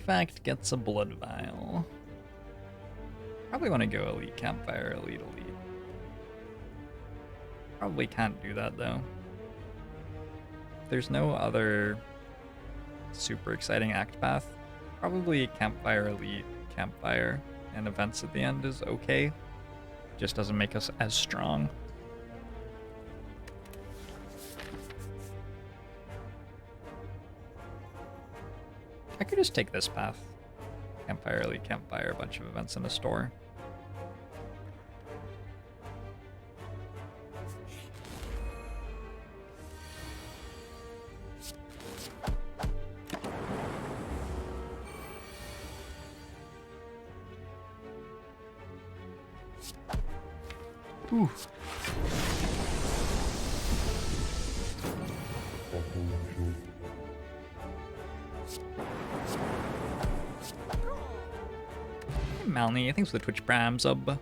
Defect gets a blood vial. Probably want to go elite campfire, elite. Probably can't do that though. There's no other super exciting act path. Probably campfire, elite, campfire, and events at the end is okay. Just doesn't make us as strong. I could just take this path. Campfire, elite, campfire, a bunch of events in a store. Ooh. Hey, Malney, thanks for the Twitch Prime sub.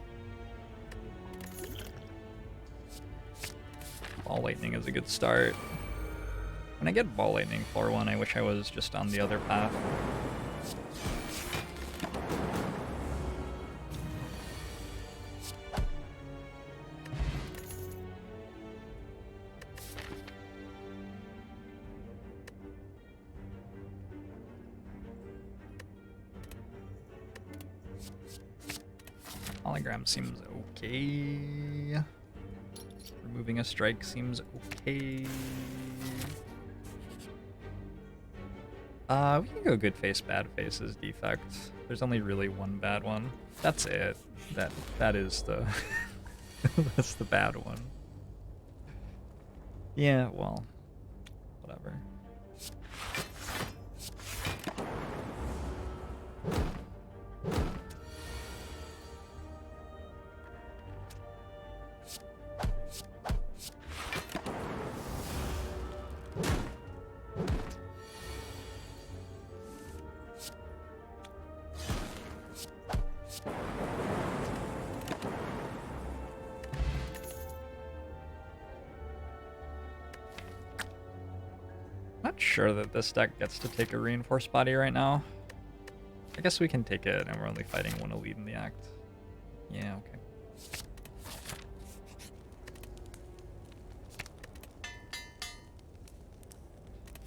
Ball Lightning is a good start. When I get Ball Lightning for one, I wish I was just on the other path. Hologram seems okay. Removing a strike seems okay. We can go good face, bad face as Defect. There's only really one bad one. That's it. That is the that's the bad one. Yeah, well, whatever. Sure that this deck gets to take a reinforced body right now. I guess we can take it, and we're only fighting one elite in the act. Yeah, okay.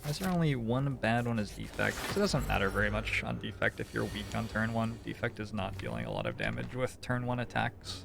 Why is there only one bad one as Defect? It doesn't matter very much on Defect if you're weak on turn 1. Defect is not dealing a lot of damage with turn 1 attacks.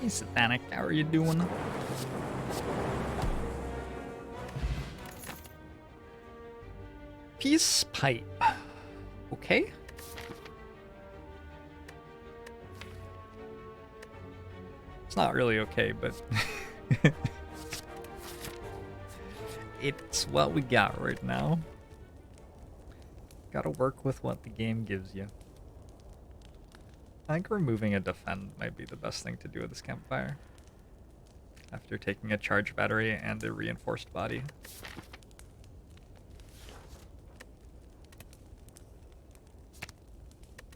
Hey, Satanic, how are you doing? Peace pipe. Okay. It's not really okay, but it's what we got right now. Gotta work with what the game gives you. I think removing a defend might be the best thing to do with this campfire. After taking a charge battery and a reinforced body.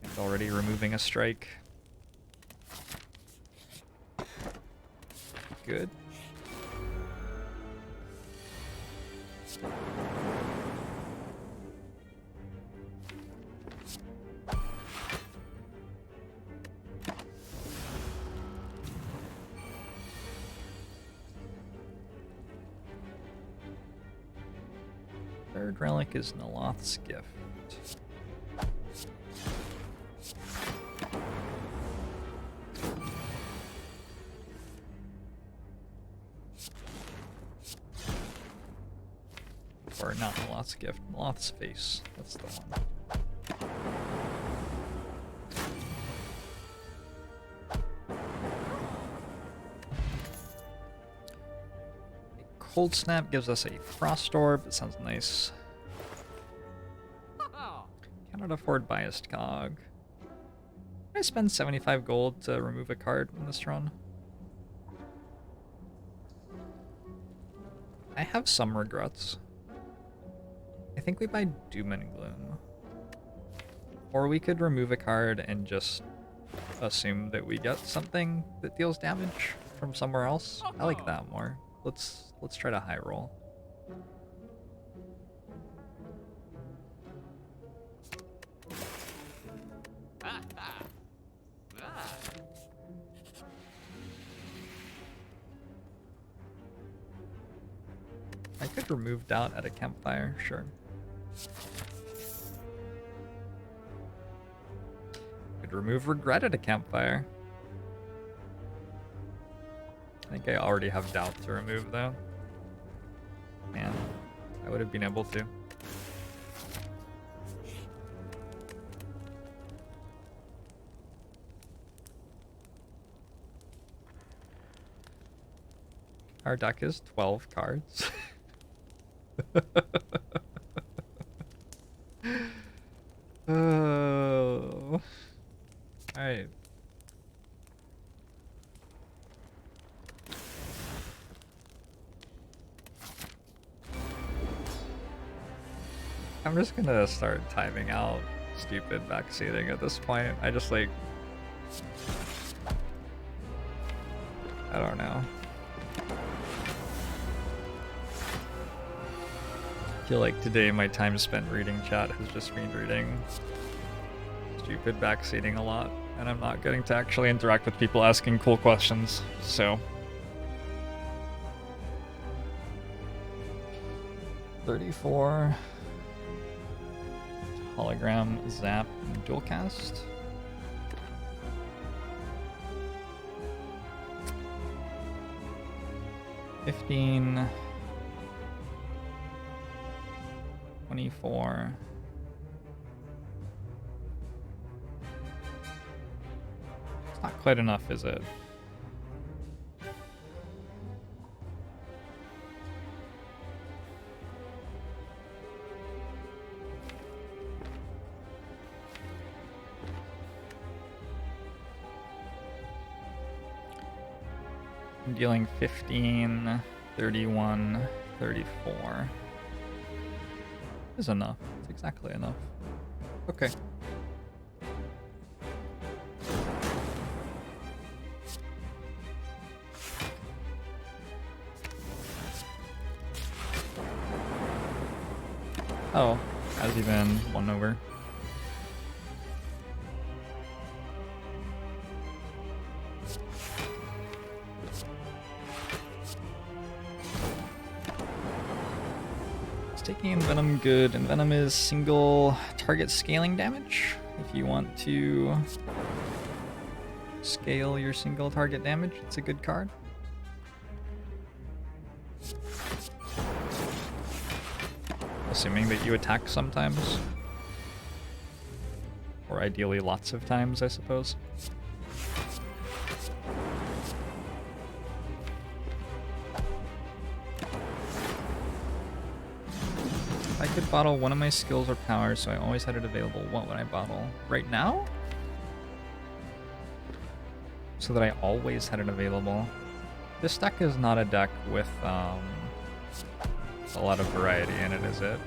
And already removing a strike. Good. relic is Noloth's gift. Or not Noloth's gift, Noloth's face. That's the one. Cold Snap gives us a Frost Orb. That sounds nice. Cannot afford Biased Cog. Can I spend 75 gold to remove a card in this run? I have some regrets. I think we buy Doom and Gloom. Or we could remove a card and just assume that we get something that deals damage from somewhere else. I like that more. Let's try to high roll. I could remove Doubt at a Campfire, sure. Could remove Regret at a Campfire. I think I already have Doubt to remove though. Man, I would have been able to. Our deck is 12 cards. Oh. Alright. I'm just gonna start timing out stupid backseating at this point. I just like... I don't know. I feel like today my time spent reading chat has just been reading stupid backseating a lot, and I'm not getting to actually interact with people asking cool questions, so... 34... Hologram, Zap, and Dual Cast. $15, 24. It's not quite enough, is it? I'm dealing 15, 31, 34. Is enough. It's exactly enough. Okay. Oh, has he been won over? Taking Envenom good. Envenom is single target scaling damage. If you want to scale your single target damage, it's a good card. Assuming that you attack sometimes. Or ideally lots of times, I suppose. If I could bottle one of my skills or powers, so I always had it available, what would I bottle? Right now? So that I always had it available. This deck is not a deck with a lot of variety in it, is it?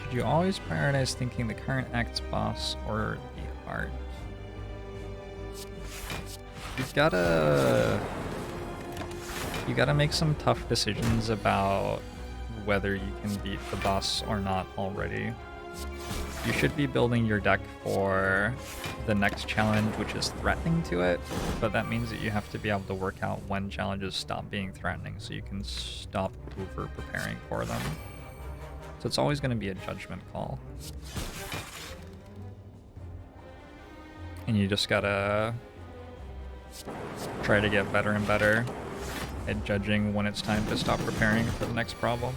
Should you always prioritize thinking the current act's boss or the art? You gotta make some tough decisions about whether you can beat the boss or not already. You should be building your deck for the next challenge, which is threatening to it, but that means that you have to be able to work out when challenges stop being threatening so you can stop over preparing for them. So it's always going to be a judgment call. And you just gotta try to get better and better at judging when it's time to stop preparing for the next problem.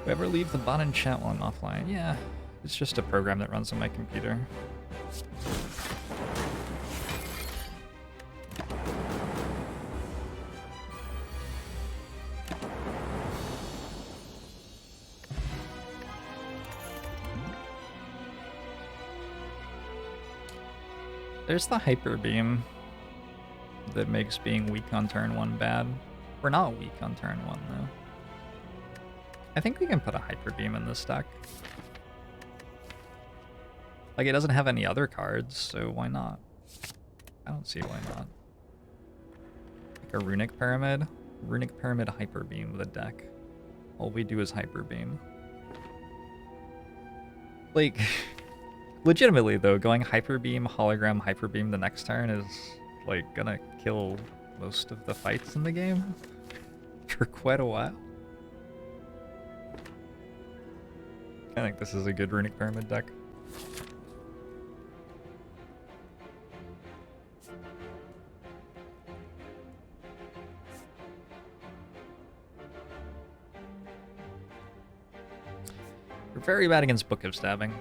Do I ever leave the bot and chat while I'm offline? Yeah, it's just a program that runs on my computer. There's the Hyper Beam that makes being weak on turn 1 bad. We're not weak on turn 1 though. I think we can put a Hyper Beam in this deck. Like, it doesn't have any other cards, so why not? I don't see why not. Like a Runic Pyramid? Runic Pyramid Hyper Beam with a deck. All we do is Hyper Beam. Like, legitimately though, going Hyper Beam, Hologram, Hyper Beam the next turn is, like, gonna kill most of the fights in the game for quite a while. I think this is a good Runic Pyramid deck. We're very bad against Book of Stabbing.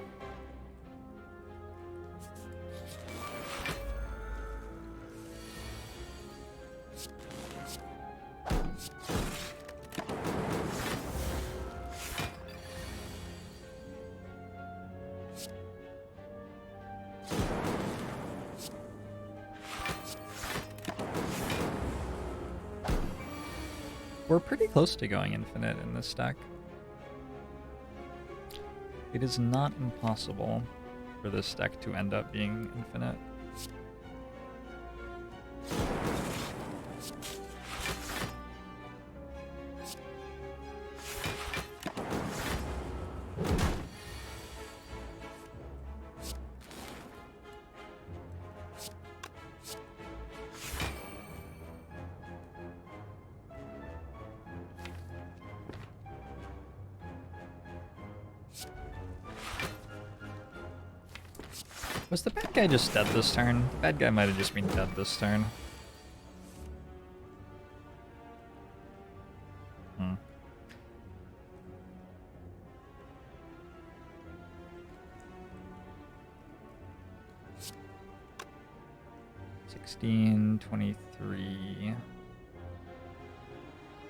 We're pretty close to going infinite in this deck. It is not impossible for this deck to end up being infinite. Was the bad guy just dead this turn? The bad guy might have just been dead this turn. Hmm. $16, 23,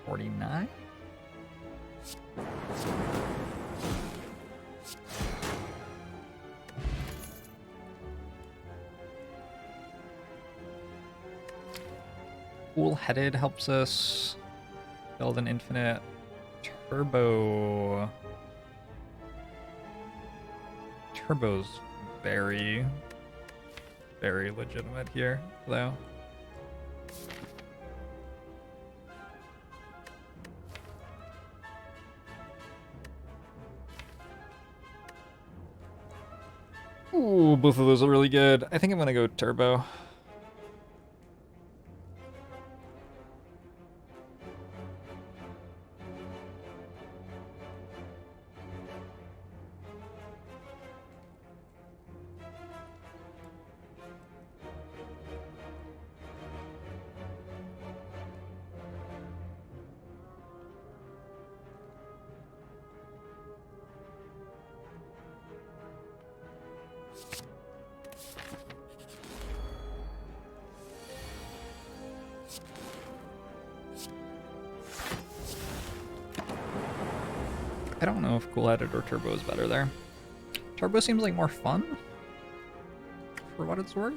49? Cool-headed helps us build an infinite turbo. Turbo's very, very legitimate here, though. Ooh, both of those are really good. I think I'm gonna go turbo. I don't know if cool-headed or turbo is better there. Turbo seems like more fun, for what it's worth.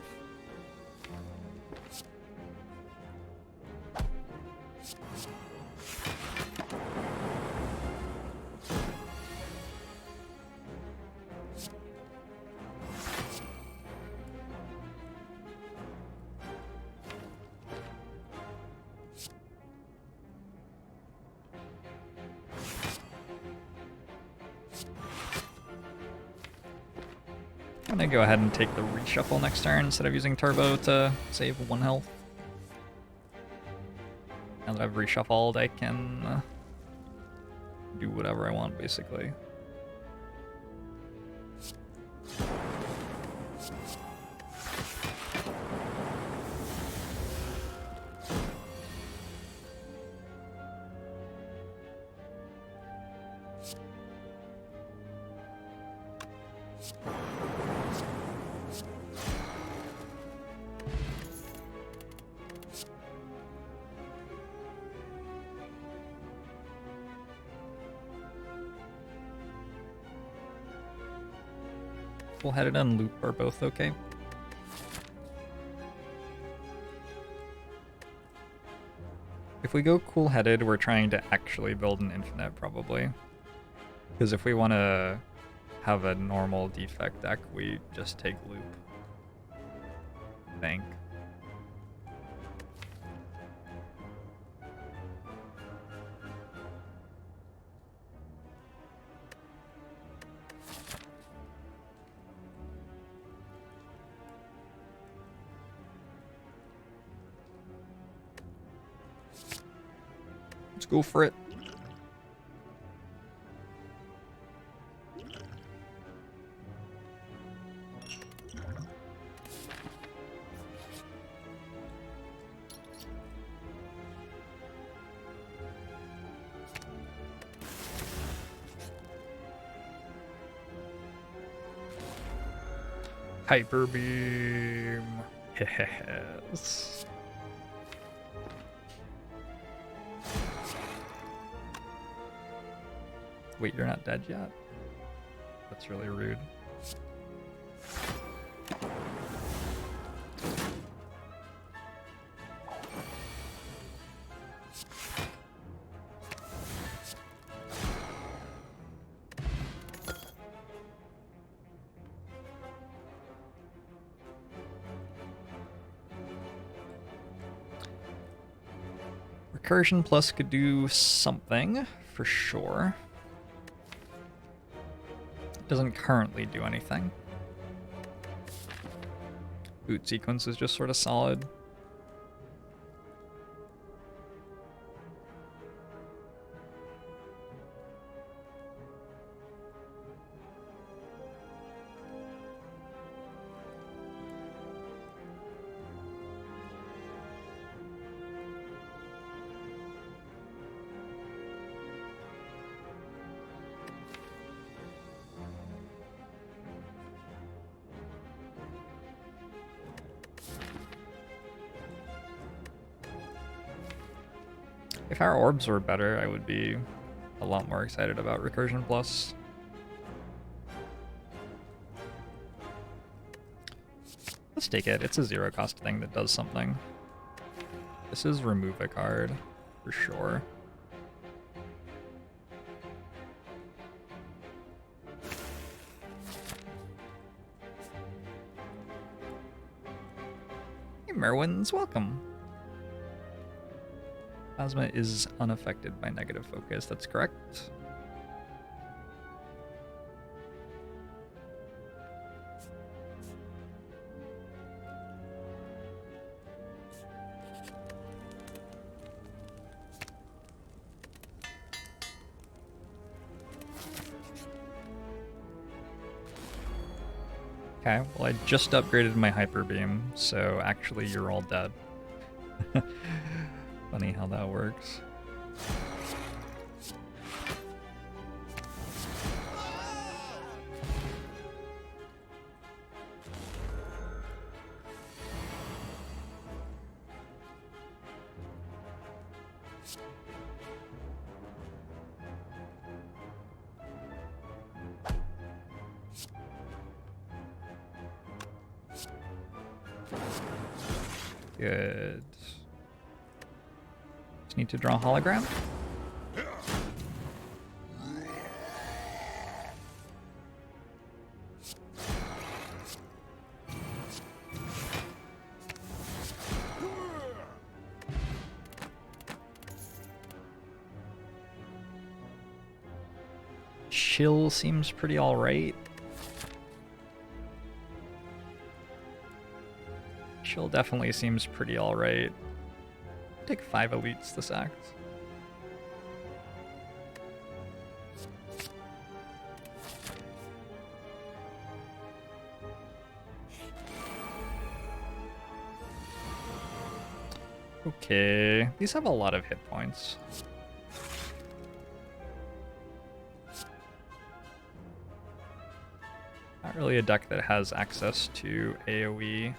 I'm gonna go ahead and take the reshuffle next turn instead of using turbo to save 1 health. Now that I've reshuffled, I can do whatever I want, basically. Full-headed and loop are both okay. If we go cool-headed, we're trying to actually build an infinite, probably. Because if we want to have a normal defect deck, we just take loop. I think. Let's go for it. Hyper beam. Yes. Wait, you're not dead yet? That's really rude. Recursion plus could do something, for sure. Doesn't currently do anything. Boot sequence is just sort of solid. If our orbs were better, I would be a lot more excited about Recursion Plus. Let's take it. It's a zero cost thing that does something. This is remove a card, for sure. Hey Merwins, welcome. Plasma is unaffected by negative focus, that's correct. Okay, well I just upgraded my hyper beam, so actually you're all dead. Funny how that works. Good. Just need to draw a hologram. Chill seems pretty alright. Chill definitely seems pretty alright. Take 5 elites this act. Okay, these have a lot of hit points. Not really a deck that has access to AoE.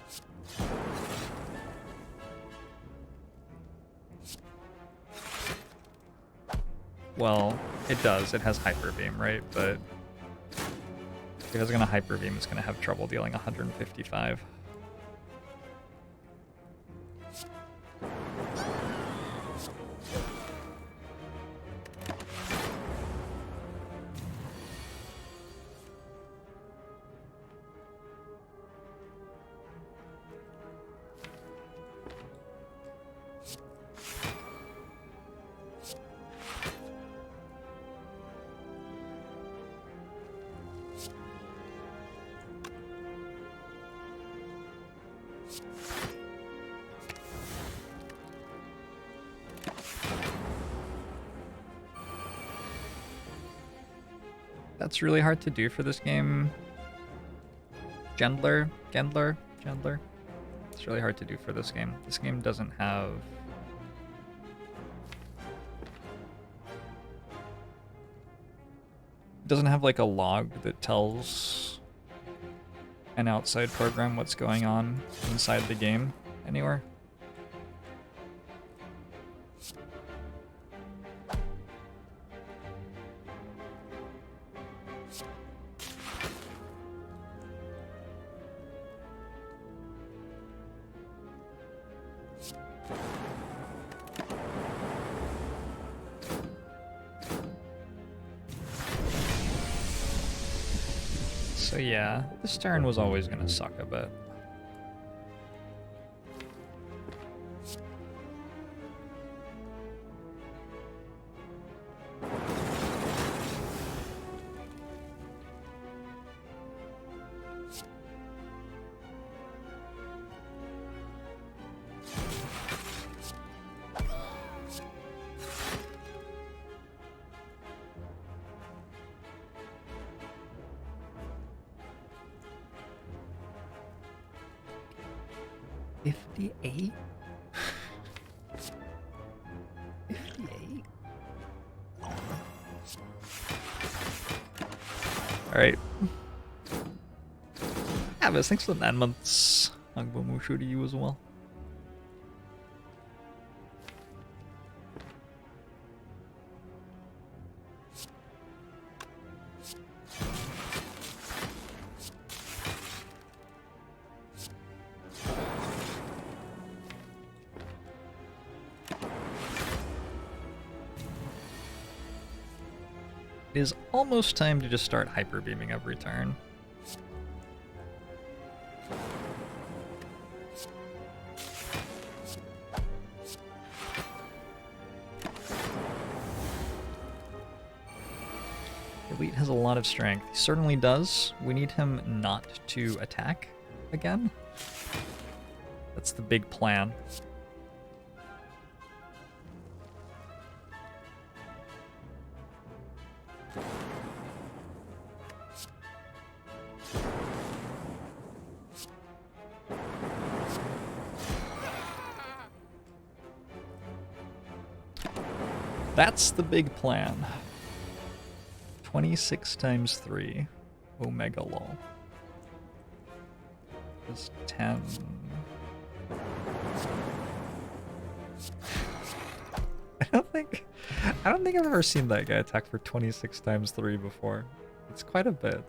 Well, it does. It has Hyper Beam, right? But if it's going to Hyper Beam, it's going to have trouble dealing 155. That's really hard to do for this game. Gendler. It's really hard to do for this game. This game doesn't have... doesn't have like a log that tells an outside program what's going on inside the game anywhere. So yeah, this turn was always going to suck a bit. Alright. Yeah, but thanks for the 9 months. Angbo Mushu to you as well. It is almost time to just start hyper beaming every turn. Elite has a lot of strength. He certainly does. We need him not to attack again. That's the big plan. That's the big plan. 26 times 3. Omega lol. Is 10. I don't think I've ever seen that guy attack for 26 times 3 before. It's quite a bit.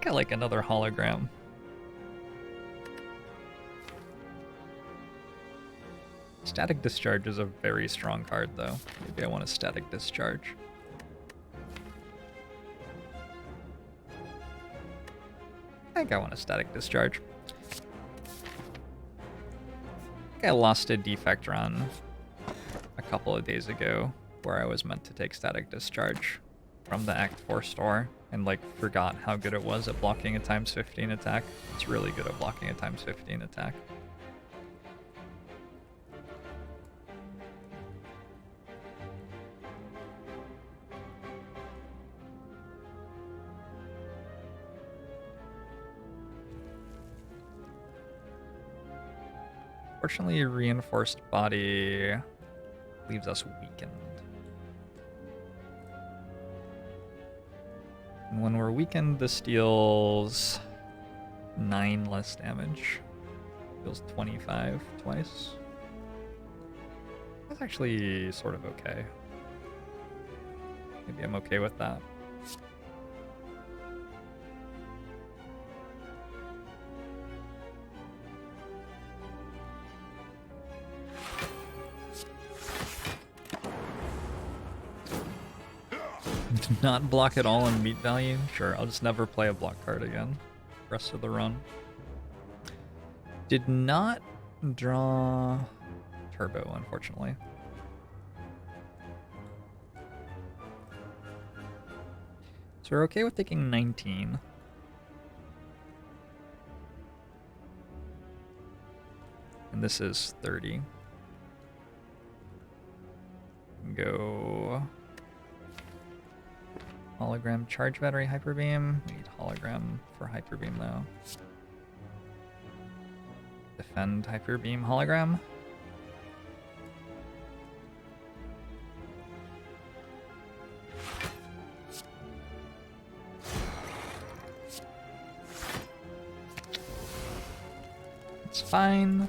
I like another hologram. Static Discharge is a very strong card, though. Maybe I want a Static Discharge. I think I want a Static Discharge. I think I lost a Defect run a a couple of days ago where I was meant to take static discharge from the Act 4 store and like forgot how good it was at blocking a times 15 attack. It's really good at blocking a times 15 attack. Fortunately, reinforced body leaves us weakened. And when we're weakened, this deals 9 less damage. Deals 25 twice. That's actually sort of okay. Maybe I'm okay with that. Do not block at all in meat value? Sure, I'll just never play a block card again. Rest of the run. Did not draw turbo, unfortunately. So we're okay with taking 19. And this is 30. Go hologram charge battery hyper beam. We need hologram for hyper beam though. Defend hyper beam hologram. It's fine.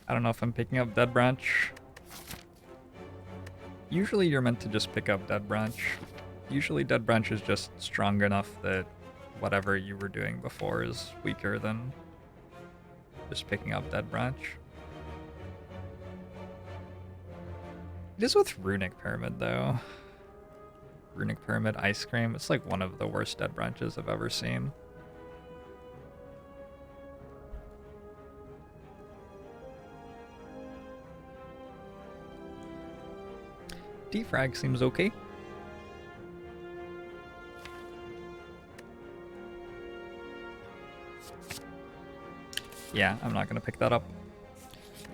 I don't know if I'm picking up Dead Branch. Usually you're meant to just pick up Dead Branch. Usually Dead Branch is just strong enough that whatever you were doing before is weaker than just picking up Dead Branch. It is with Runic Pyramid though. Runic Pyramid Ice Cream, it's like one of the worst Dead Branches I've ever seen. Defrag seems okay. Yeah, I'm not gonna pick that up.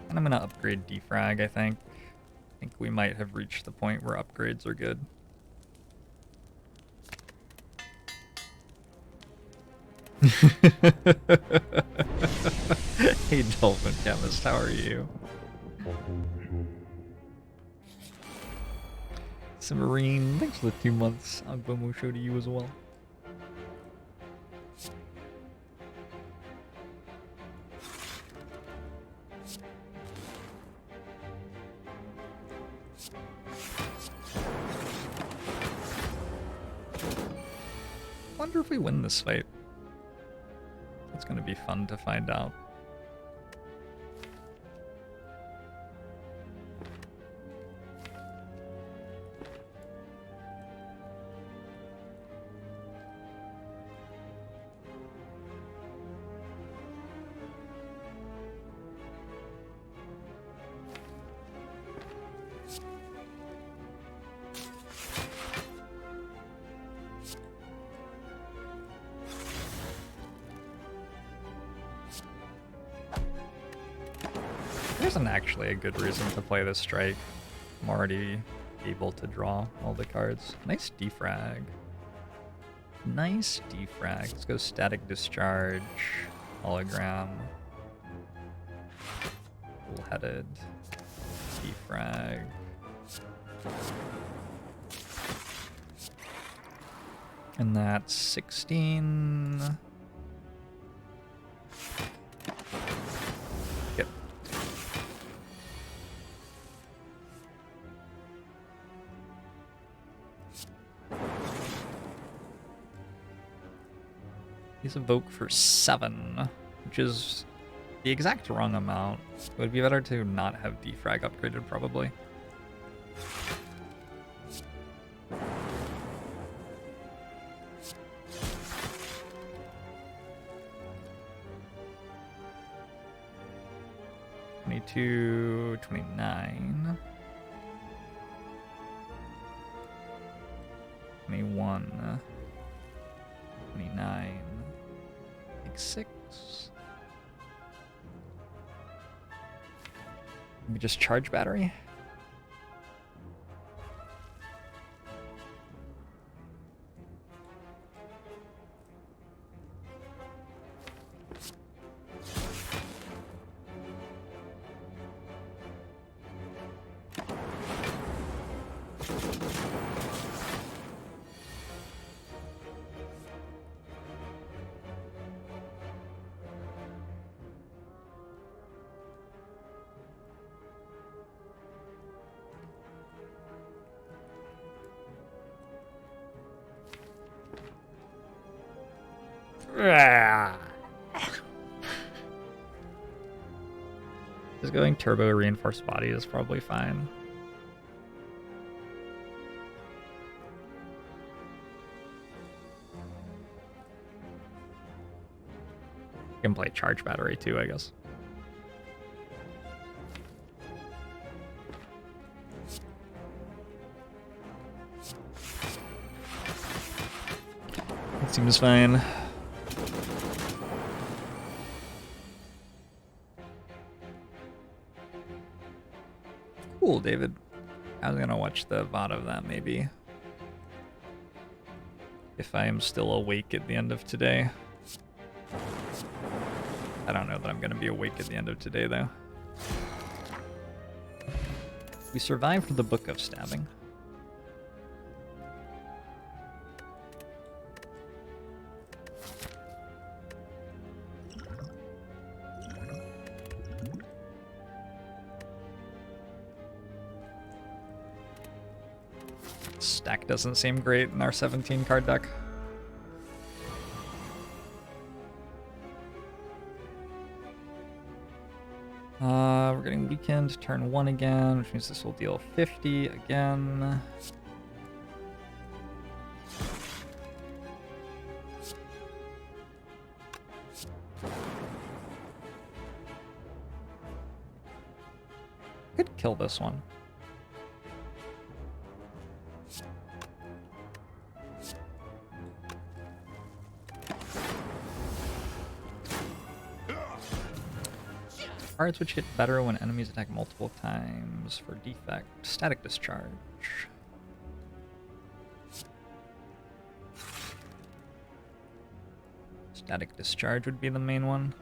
And I'm gonna upgrade Defrag, I think. I think we might have reached the point where upgrades are good. Hey Dolphin Chemist, how are you? Submarine, thanks for the 2 months. Agbomo show to you as well. Wonder if we win this fight. It's gonna be fun to find out. There isn't actually a good reason to play this strike. I'm already able to draw all the cards. Nice defrag. Nice defrag. Let's go static discharge, hologram, bullheaded, defrag. And that's 16. Yep. He's evoke for 7, which is the exact wrong amount. It would be better to not have defrag upgraded, probably. $22, $29, $21, $29, like 6. Maybe just charge battery. Just going turbo reinforced body is probably fine. You can play charge battery too, I guess. It seems fine. Cool, David. I was gonna watch the VOD of that, maybe. If I am still awake at the end of today. I don't know that I'm gonna be awake at the end of today, though. We survived the Book of Stabbing. Stack doesn't seem great in our 17 card deck. We're getting weakened turn 1 again, which means this will deal 50 again. Could kill this one. Cards which hit better when enemies attack multiple times for Defect. Static Discharge. Static Discharge would be the main one.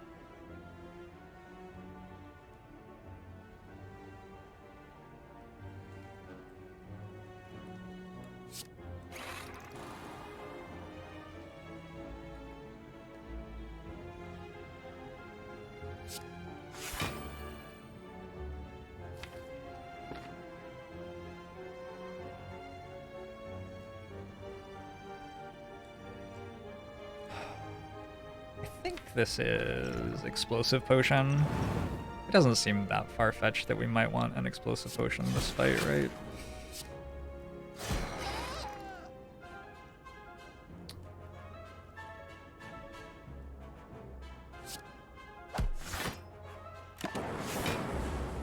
This is Explosive Potion. It doesn't seem that far-fetched that we might want an Explosive Potion in this fight, right?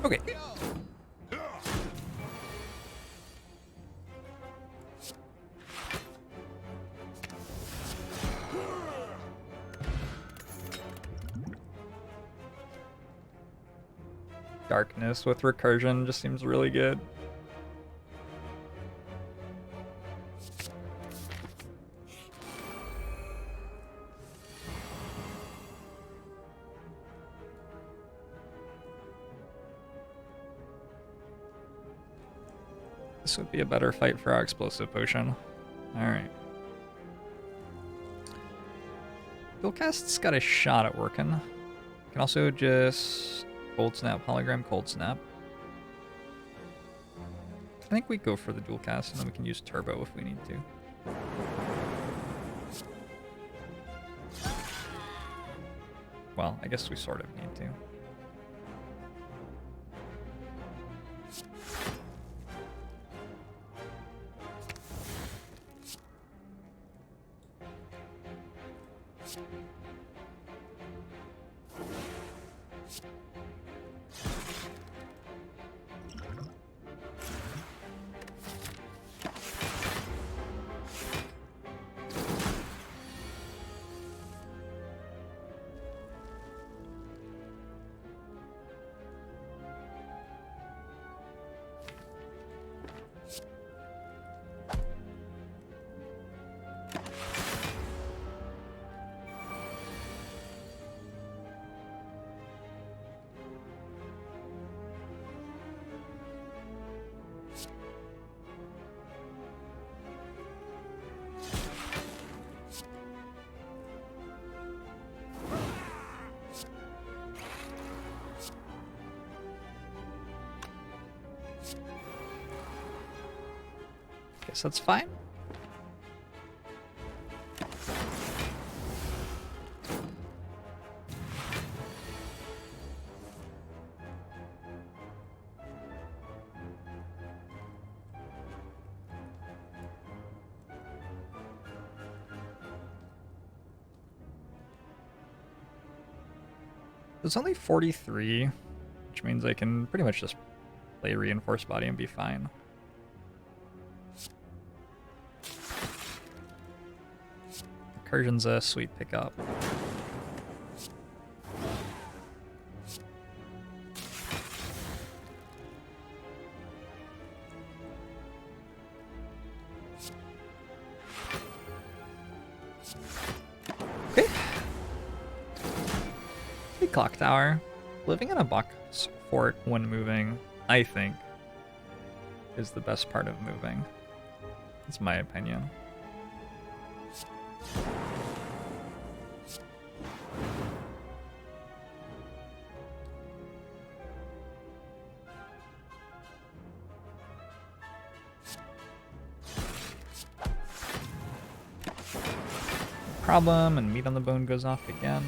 Okay. Darkness with Recursion just seems really good. This would be a better fight for our Explosive Potion. Alright. Dual Cast's got a shot at working. You can also just Cold Snap, Hologram, Cold Snap. I think we go for the Dual Cast and then we can use Turbo if we need to. Well, I guess we sort of need to. Guess that's fine. It's only 43, which means I can pretty much just play Reinforced Body and be fine. Recursion's a sweet pickup. Okay. The clock tower. Living in a box fort when moving, I think, is the best part of moving. That's my opinion. Problem, and meat on the bone goes off again.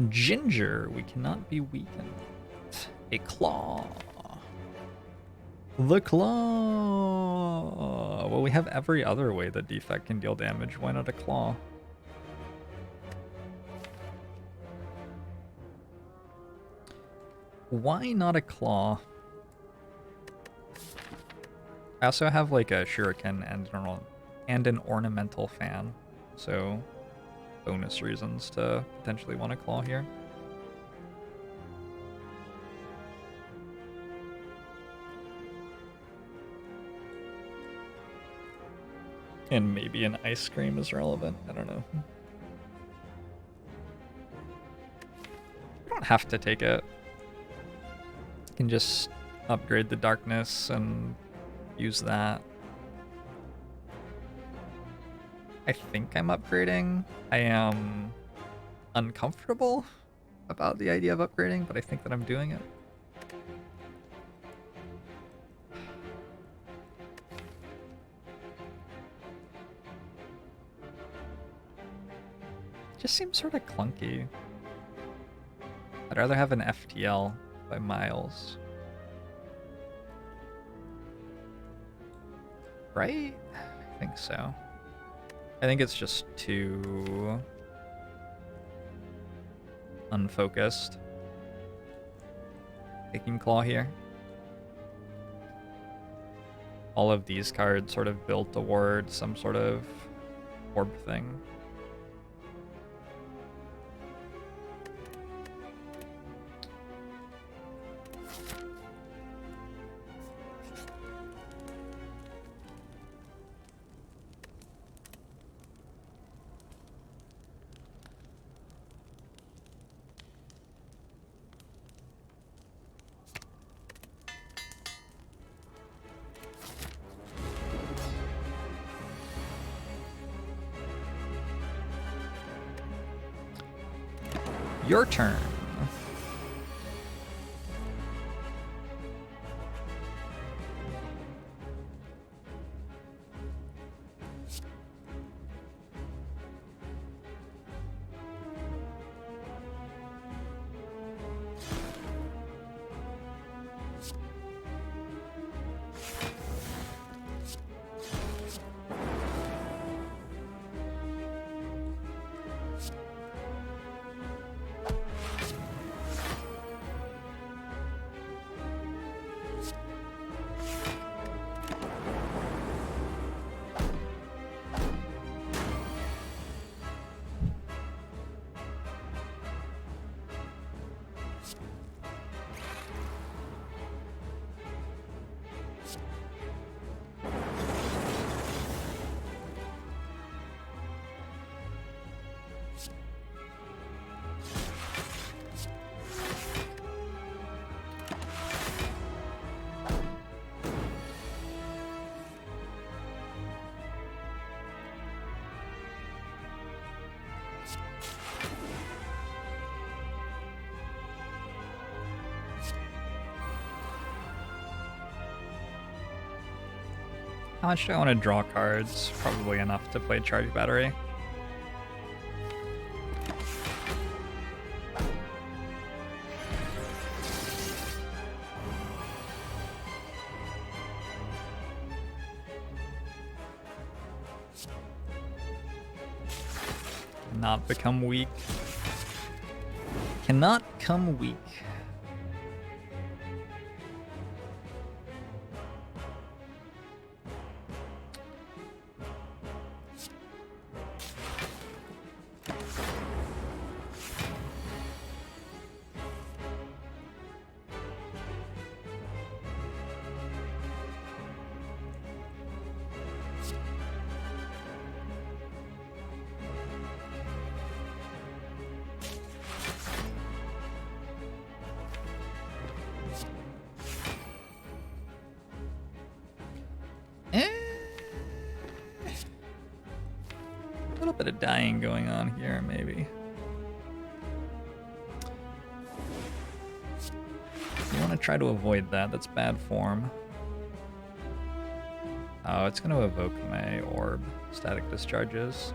Ginger, we cannot be weakened. A claw. The claw. Well, we have every other way that Defect can deal damage. Why not a claw? Why not a claw? I also have like a shuriken and an ornamental fan, so bonus reasons to potentially want a claw here. And maybe an ice cream is relevant, I don't know. You don't have to take it. You can just upgrade the darkness and use that. I think I'm upgrading. I am uncomfortable about the idea of upgrading, but I think that I'm doing it. Just seems sort of clunky. I'd rather have an FTL by miles. Right? I think so. I think it's just too unfocused. Taking Claw here. All of these cards sort of built toward some sort of orb thing. Your turn. How much do I want to draw cards? Probably enough to play Charge Battery. Not become weak. Cannot come weak. A little bit of dying going on here, maybe. You want to try to avoid that. That's bad form. Oh, it's going to evoke my orb. Static discharges.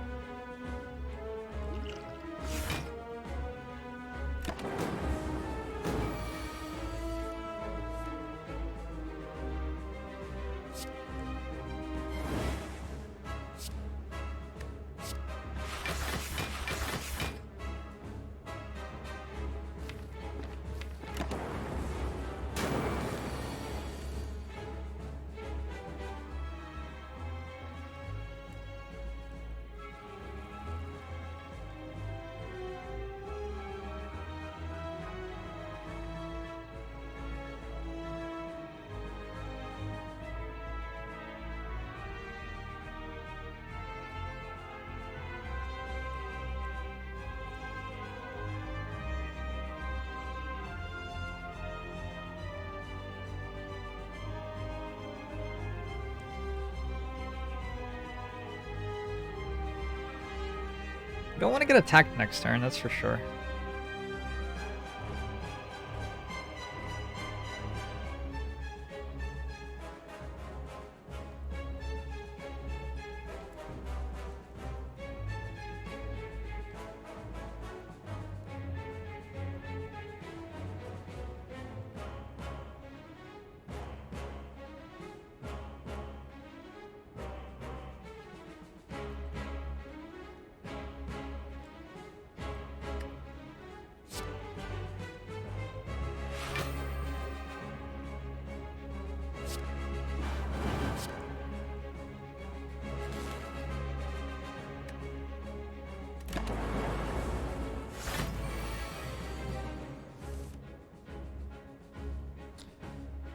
Don't want to get attacked next turn, that's for sure.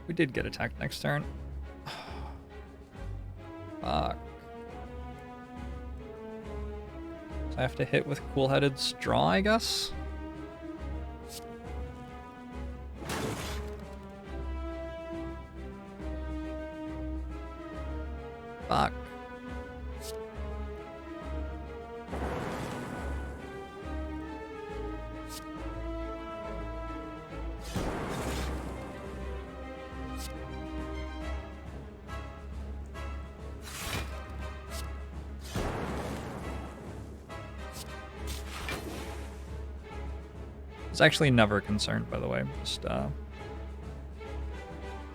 We did get attacked next turn. Fuck. So I have to hit with Cool-Headed's draw, I guess? Fuck. It's actually never concerned, by the way. Just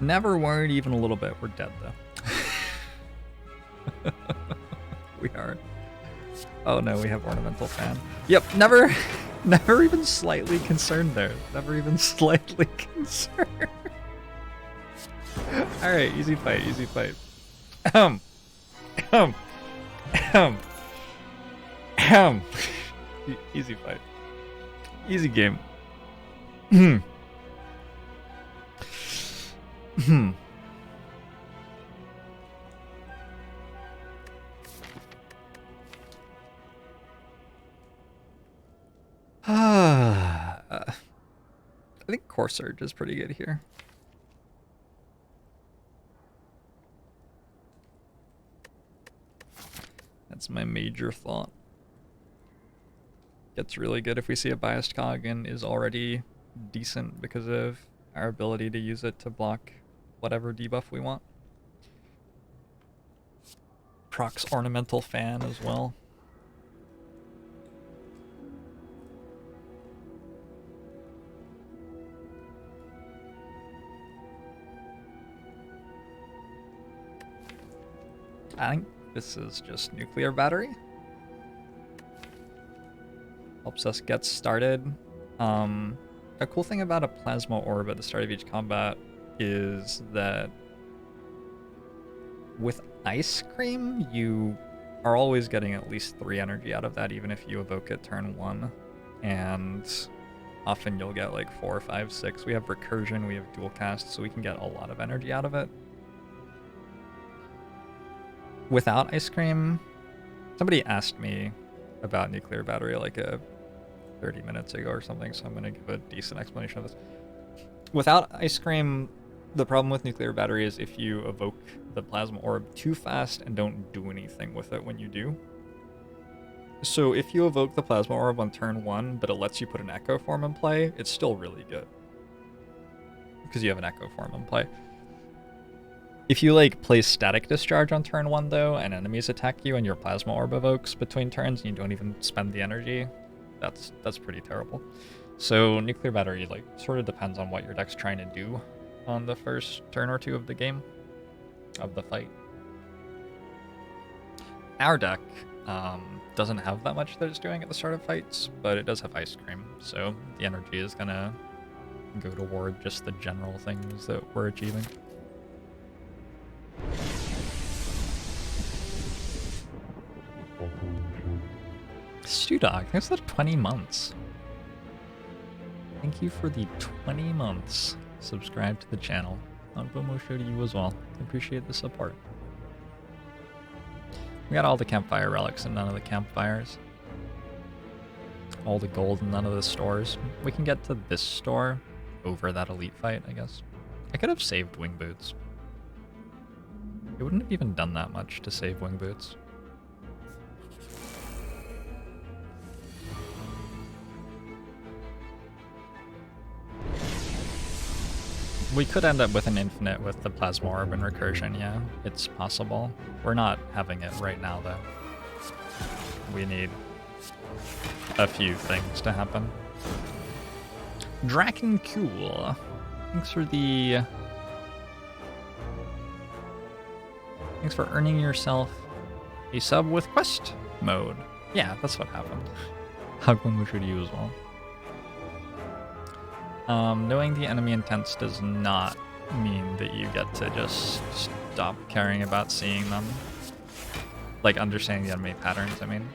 never worried even a little bit. We're dead though. We are. Oh no, we have Ornamental Fan. Yep, never even slightly concerned there. Never even slightly concerned. Alright, easy fight, easy fight. Easy fight. Easy game. I think Core Surge is pretty good here. That's my major thought. Gets really good if we see a biased cog and is already decent because of our ability to use it to block whatever debuff we want. procs ornamental fan as well. I think this is just nuclear battery. Helps us get started. A cool thing about a plasma orb at the start of each combat is that with Ice Cream, you are always getting at least 3 energy out of that, even if you evoke it turn 1. And often you'll get like 4, 5, 6. We have Recursion, we have Dual Cast, so we can get a lot of energy out of it. Without Ice Cream, somebody asked me about nuclear battery like 30 minutes ago or something, so I'm going to give a decent explanation of this. Without Ice Cream, the problem with nuclear battery is if you evoke the plasma orb too fast and don't do anything with it when you do. So if you evoke the plasma orb on turn 1, but it lets you put an echo form in play, it's still really good. Because you have an echo form in play. If you like play static discharge on turn 1 though, and enemies attack you and your plasma orb evokes between turns and you don't even spend the energy, that's pretty terrible. So nuclear battery like sort of depends on what your deck's trying to do on the first turn or 2 of the game, of the fight. Our deck doesn't have that much that it's doing at the start of fights, but it does have Ice Cream, so the energy is gonna go toward just the general things that we're achieving. Stew Dog, thanks for the 20 months. Thank you for the 20 months. Subscribe to the channel. On Bomo Show to you as well. I appreciate the support. We got all the Campfire relics and none of the campfires. All the gold and none of the stores. We can get to this store over that elite fight, I guess. I could have saved wing boots. It wouldn't have even done that much to save wing boots. We could end up with an infinite with the plasma orb and recursion, yeah. It's possible. We're not having it right now, though. We need a few things to happen. Drakencool. Thanks for the... Thanks for earning yourself a sub with quest mode. Yeah, that's what happened. Hagwamushu to you as well. Knowing the enemy intents does not mean that you get to just stop caring about seeing them. Like, understanding the enemy patterns, I mean.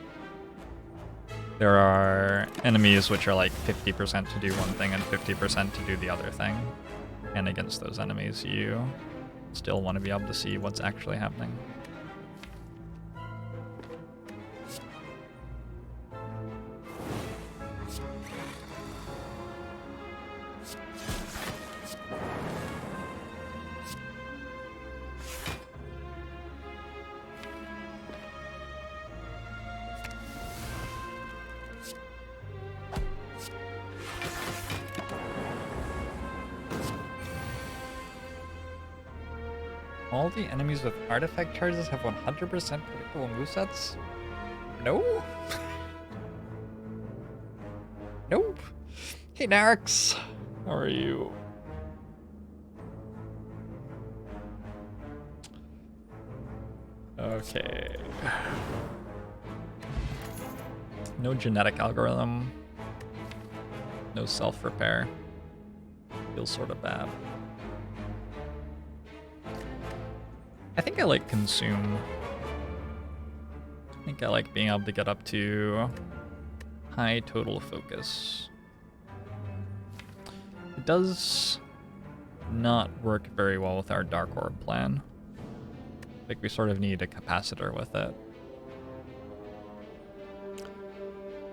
There are enemies which are like 50% to do one thing and 50% to do the other thing. And against those enemies, you still want to be able to see what's actually happening. All the enemies with artifact charges have 100% predictable movesets? No? Nope. Hey Narix, how are you? Okay. No genetic algorithm. No self-repair. Feels sort of bad. I think I like consume. I think I like being able to get up to high total focus. It does not work very well with our Dark Orb plan. Like we sort of need a capacitor with it.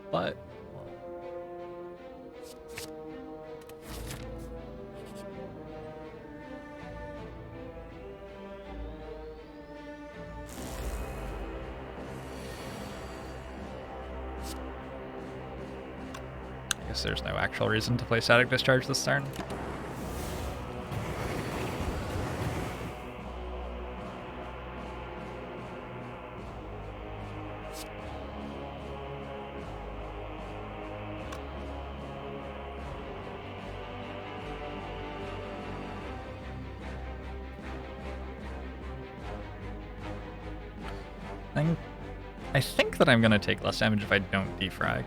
But there's no actual reason to play Static Discharge this turn. I think that I'm gonna take less damage if I don't defrag.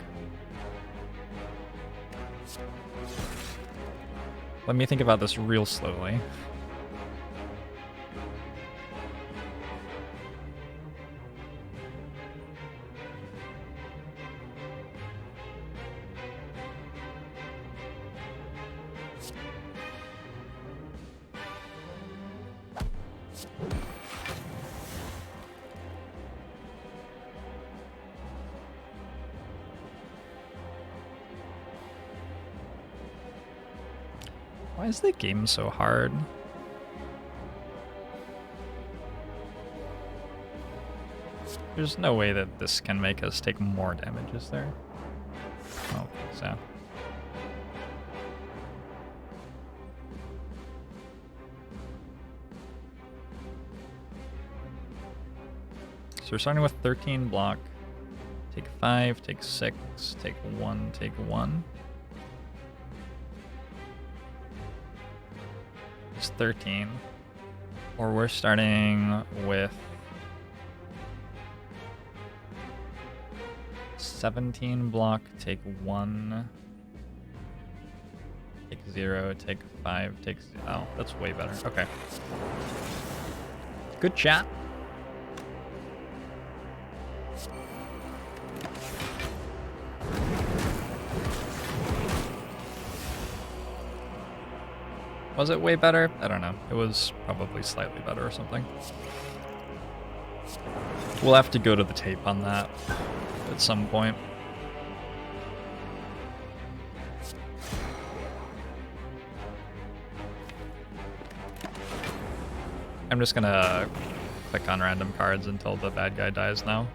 Let me think about this real slowly. Why is the game so hard? There's no way that this can make us take more damage, is there? Oh, so. So we're starting with 13 block. Take 5, take 6, take 1, take 1. It's 13. Or we're starting with 17 block, take 1, take 0, take 5, take... Oh, that's way better. Okay. Good chat. Was it way better? I don't know. It was probably slightly better or something. We'll have to go to the tape on that at some point. I'm just gonna click on random cards until the bad guy dies now.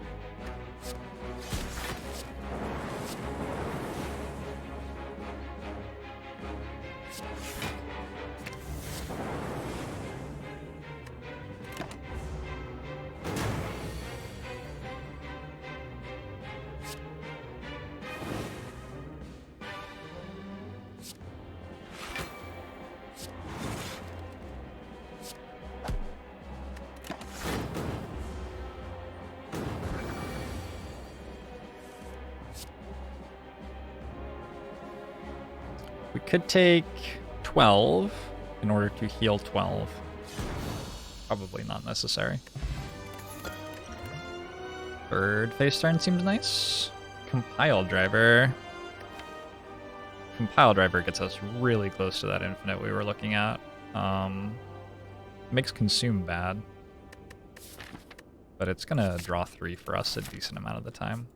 We could take 12 in order to heal 12. Probably not necessary. Third face turn seems nice. Compile driver. Compile driver gets us really close to that infinite we were looking at. Makes consume bad. But it's gonna draw 3 for us a decent amount of the time.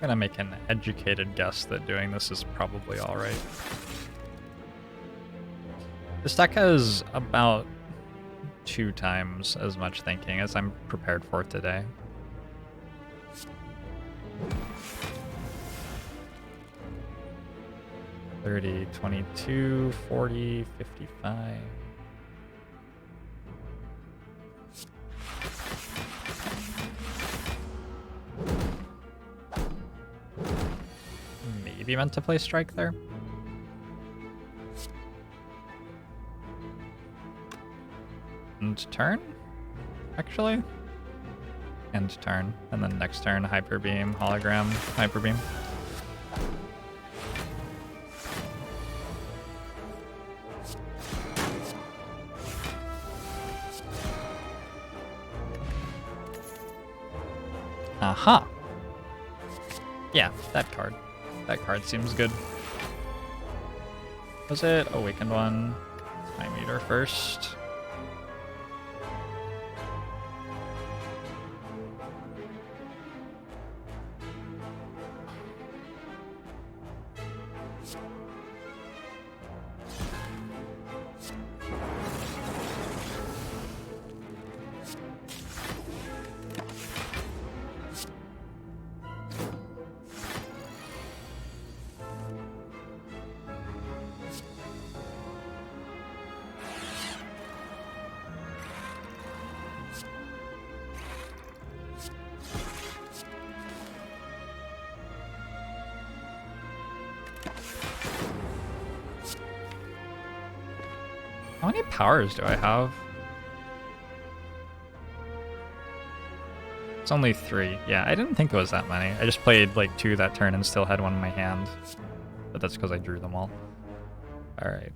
I'm gonna make an educated guess that doing this is probably alright. This deck has about 2 times as much thinking as I'm prepared for today. $30, $22, $40, $55. Maybe meant to play strike there. End turn, actually. End turn, and then next turn, hyper beam, hologram, hyper beam. Aha! Yeah, that card. That card seems good. Was it Awakened one? Time Eater first. How many powers do I have? It's only 3. Yeah, I didn't think it was that many. I just played like 2 that turn and still had one in my hand. But that's because I drew them all. Alright.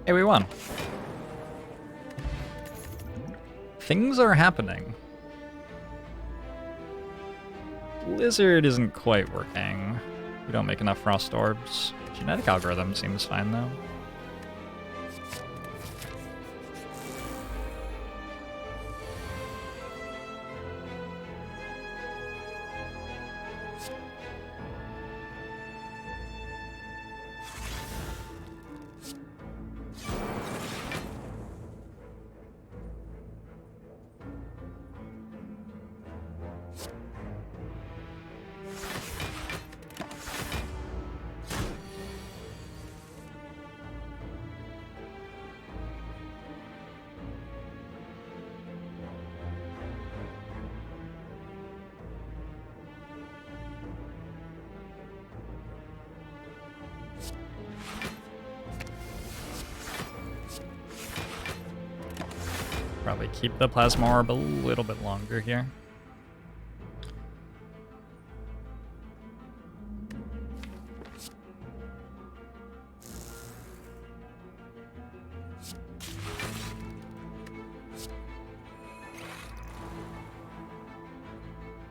Hey, we won. Things are happening. Blizzard isn't quite working. We don't make enough frost orbs. Genetic algorithm seems fine though. Probably keep the plasma orb a little bit longer here.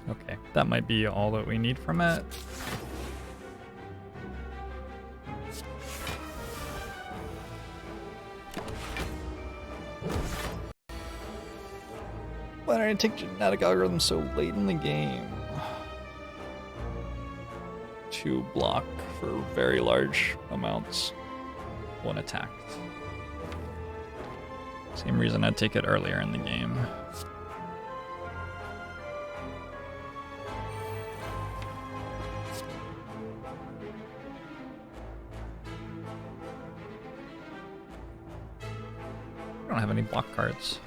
Okay, that might be all that we need from it. Why did I take genetic algorithm so late in the game? To block for very large amounts when attacked. Same reason I'd take it earlier in the game. I don't have any block cards.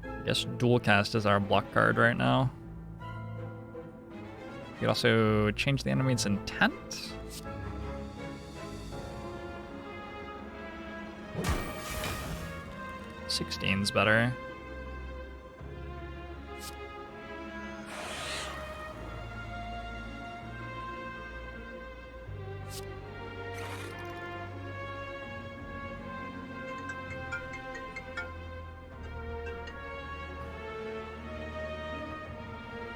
I guess dual cast is our block card right now. You could also change the enemy's intent. Sixteen's better.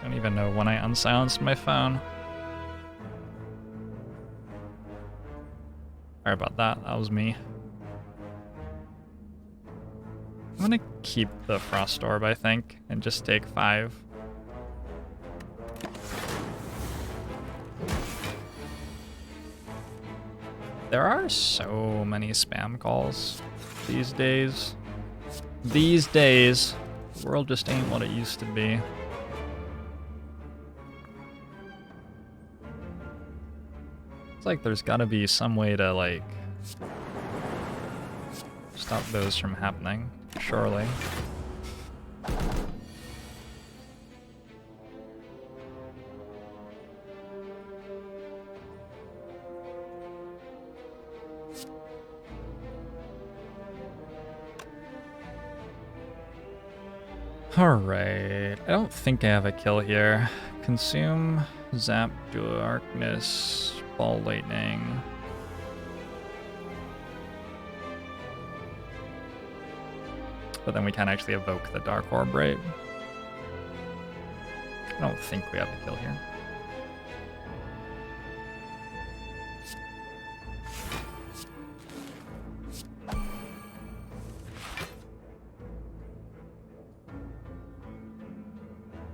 Don't even know when I unsilenced my phone. Sorry about that, that was me. I'm gonna keep the frost orb, I think, and just take 5. There are so many spam calls these days. These days, the world just ain't what it used to be. It's like there's gotta be some way to, like, stop those from happening, surely. Alright, I don't think I have a kill here. Consume, zap, darkness, ball lightning. But then we can't actually evoke the dark orb, right? I don't think we have a kill here.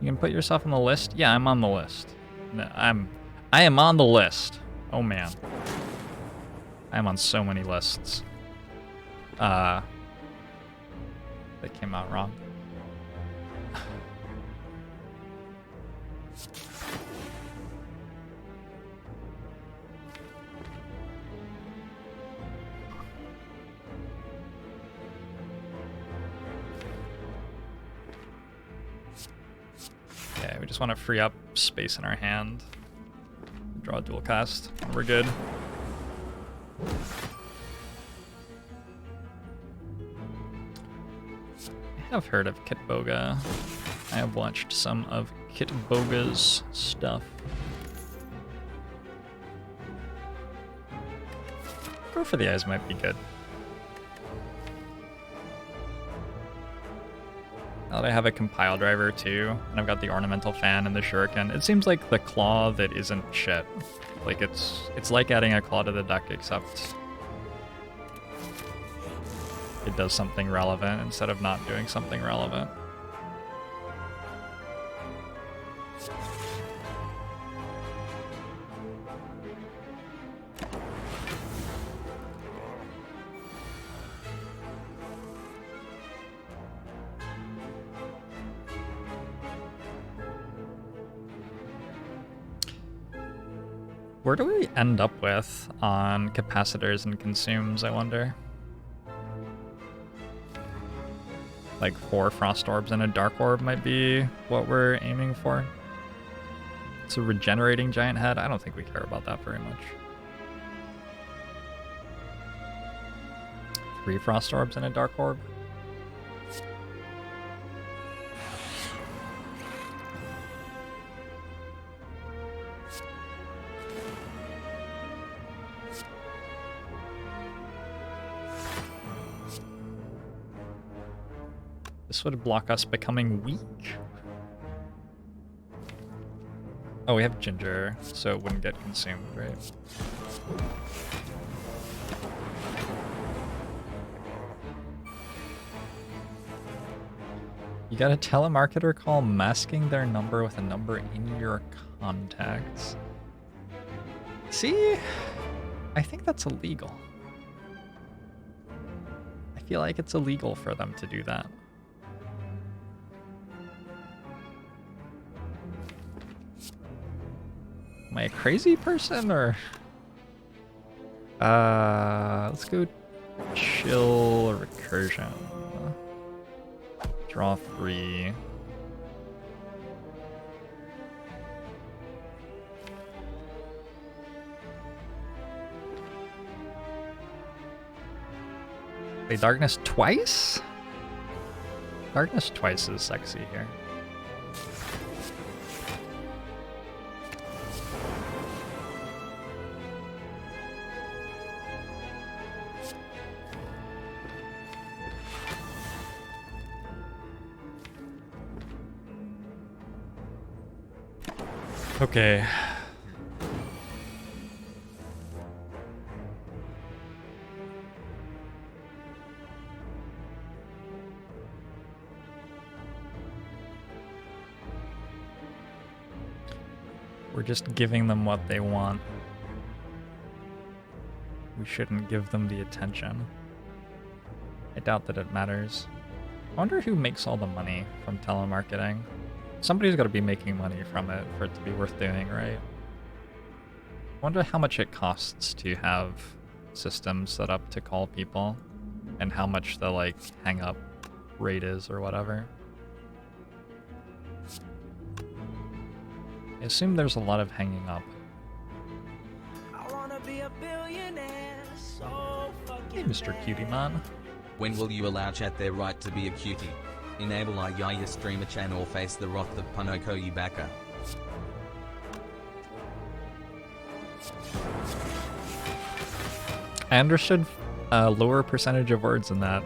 You can put yourself on the list? Yeah, I'm on the list. No, I am on the list. Oh man. I am on so many lists. That came out wrong. Okay, we just want to free up space in our hand. Draw a dual cast. We're good. I have heard of Kitboga. I have watched some of Kitboga's stuff. Go for the Eyes might be good. Now that I have a compile driver too, and I've got the ornamental fan and the shuriken, it seems like the claw that isn't shit. Like it's like adding a claw to the deck, except it does something relevant instead of not doing something relevant. Where do we end up with on capacitors and consumes, I wonder? Like 4 frost orbs and a dark orb might be what we're aiming for. It's a regenerating giant head. I don't think we care about that very much. 3 frost orbs and a dark orb. This would block us becoming weak. Oh, we have ginger, so it wouldn't get consumed, right? You got a telemarketer call masking their number with a number in your contacts. See? I think that's illegal. I feel like it's illegal for them to do that. Am I a crazy person, or? Let's go chill recursion. Draw 3. Play darkness twice? Darkness twice is sexy here. Okay. We're just giving them what they want. We shouldn't give them the attention. I doubt that it matters. I wonder who makes all the money from telemarketing. Somebody's got to be making money from it for it to be worth doing, right? I wonder how much it costs to have systems set up to call people, and how much the like hang up rate is or whatever. I assume there's a lot of hanging up. I wanna be a billionaire, so Hey, Mr. Cutie Man. When will you allow chat their right to be a cutie? Enable Ayaya streamer channel face the wrath of Punoko Ibaka. I understood a lower percentage of words in that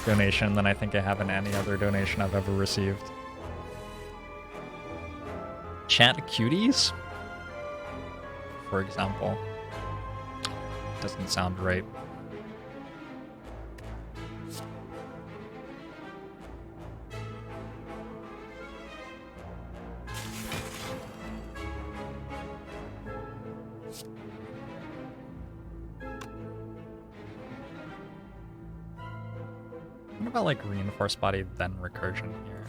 donation than I think I have in any other donation I've ever received. Chat cuties? For example. Doesn't sound right. What about like reinforced body, then recursion here?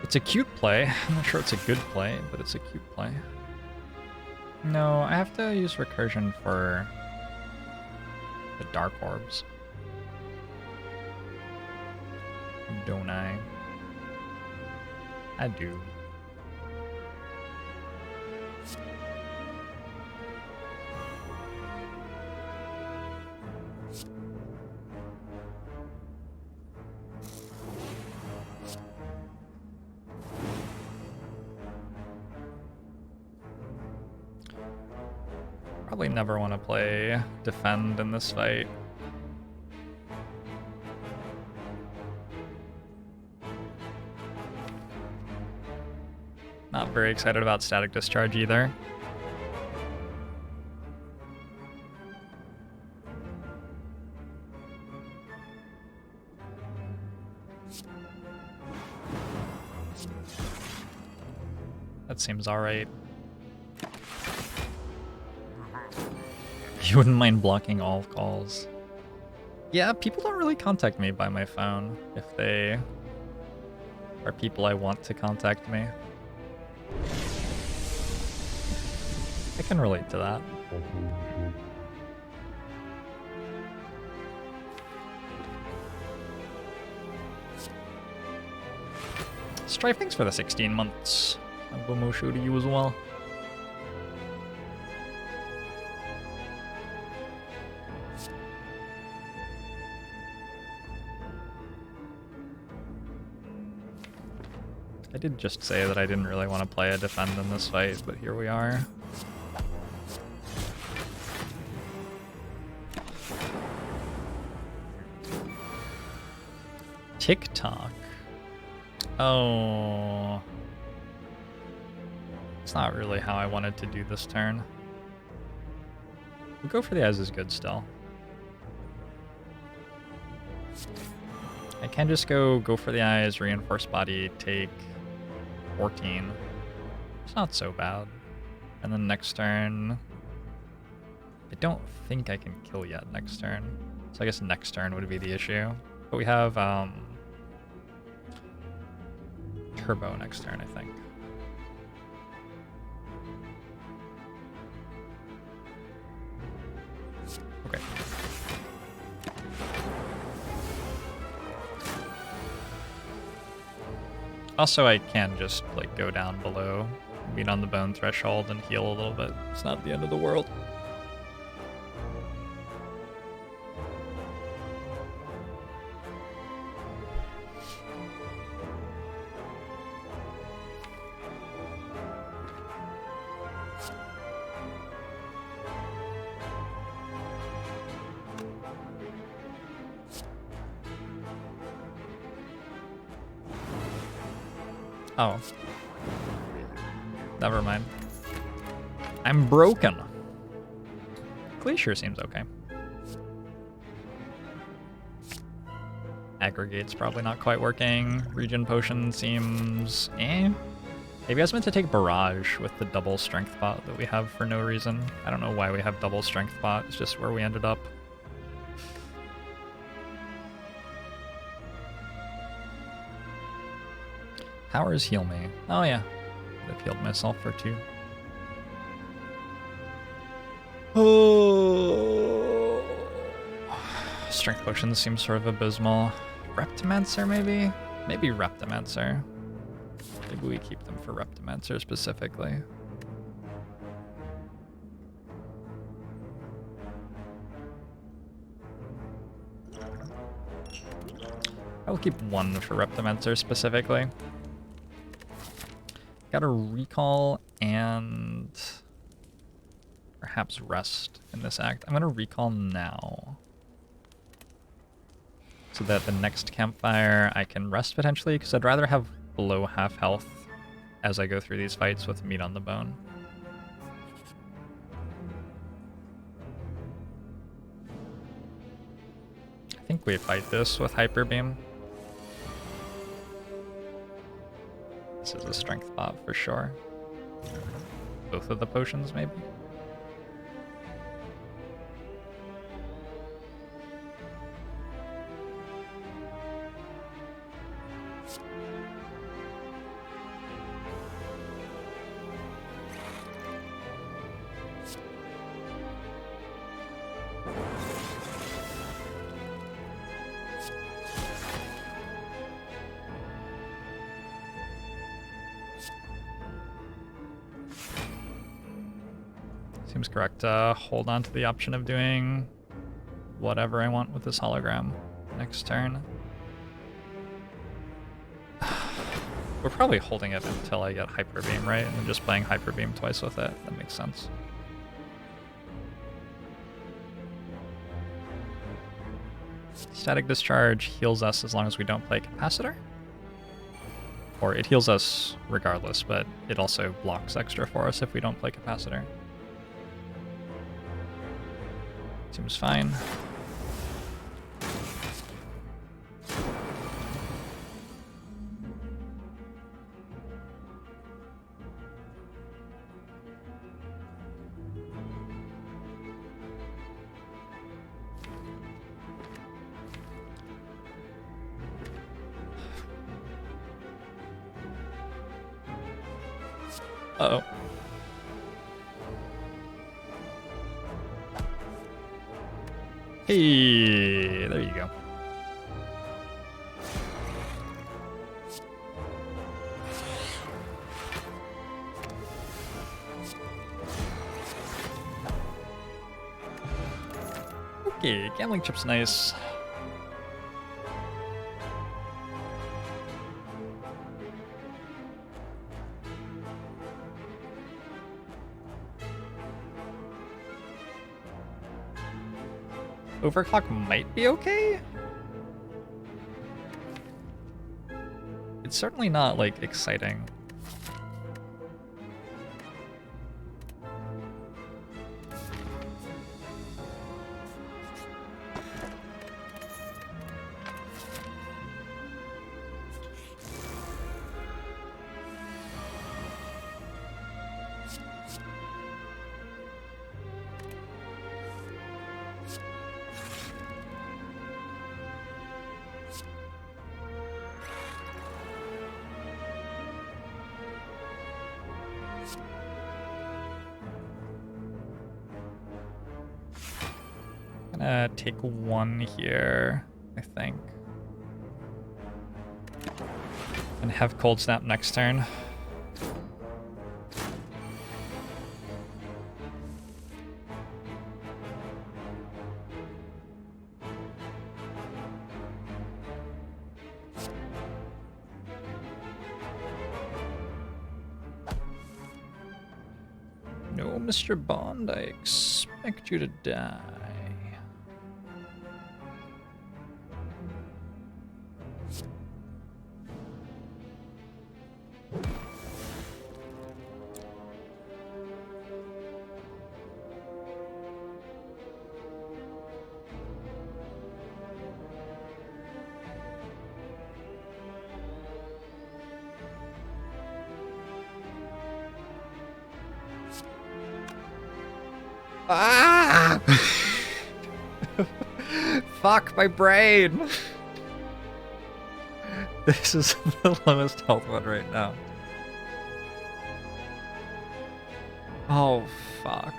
It's a cute play. I'm not sure it's a good play, but it's a cute play. No, I have to use recursion for the dark orbs. Don't I? I do. Probably never want to play defend in this fight. Not very excited about static discharge either. That seems alright. You wouldn't mind blocking all calls. Yeah, people don't really contact me by my phone if they are people I want to contact me. I can relate to that. Strife, thanks for the 16 months. A Bomo show to you as well. I did just say that I didn't really want to play a defend in this fight, but here we are. TikTok. Oh. It's not really how I wanted to do this turn. We'll go for the eyes is good still. I can just go for the eyes, reinforce body, take 14. It's not so bad. And then next turn, I don't think I can kill yet next turn. So I guess next turn would be the issue. But we have turbo next turn, I think. Okay. Also, I can just like go down below, beat on the bone threshold, and heal a little bit. It's not the end of the world. Oh. Never mind. I'm broken. Glacier seems okay. Aggregate's probably not quite working. Regen potion seems eh. Maybe I was meant to take barrage with the double strength pot that we have for no reason. I don't know why we have double strength pot. It's just where we ended up. Powers heal me. Oh yeah. I've healed myself for 2. Oh. Strength potions seem sort of abysmal. Reptimancer maybe? Maybe Reptimancer. Maybe we keep them for Reptimancer specifically. I'll keep 1 for Reptimancer specifically. Got a recall and perhaps rest in this act. I'm going to recall now so that the next campfire I can rest potentially, because I'd rather have below half health as I go through these fights with meat on the bone. I think we fight this with Hyper Beam. This is a strength pot for sure. Both of the potions, maybe? Seems correct. Hold on to the option of doing whatever I want with this hologram next turn. We're probably holding it until I get Hyper Beam, right? And then just playing Hyper Beam twice with it. That makes sense. Static Discharge heals us as long as we don't play Capacitor. Or it heals us regardless, but it also blocks extra for us if we don't play Capacitor. Seems fine. Uh-oh. Hey, there you go. Okay, gambling chip's nice. Overclock might be okay? It's certainly not, like, exciting. Gonna take one here, I think. And have Cold Snap next turn. No, Mr. Bond, I expect you to die. Ah! Fuck my brain! This is the lowest health one right now. Oh, fuck.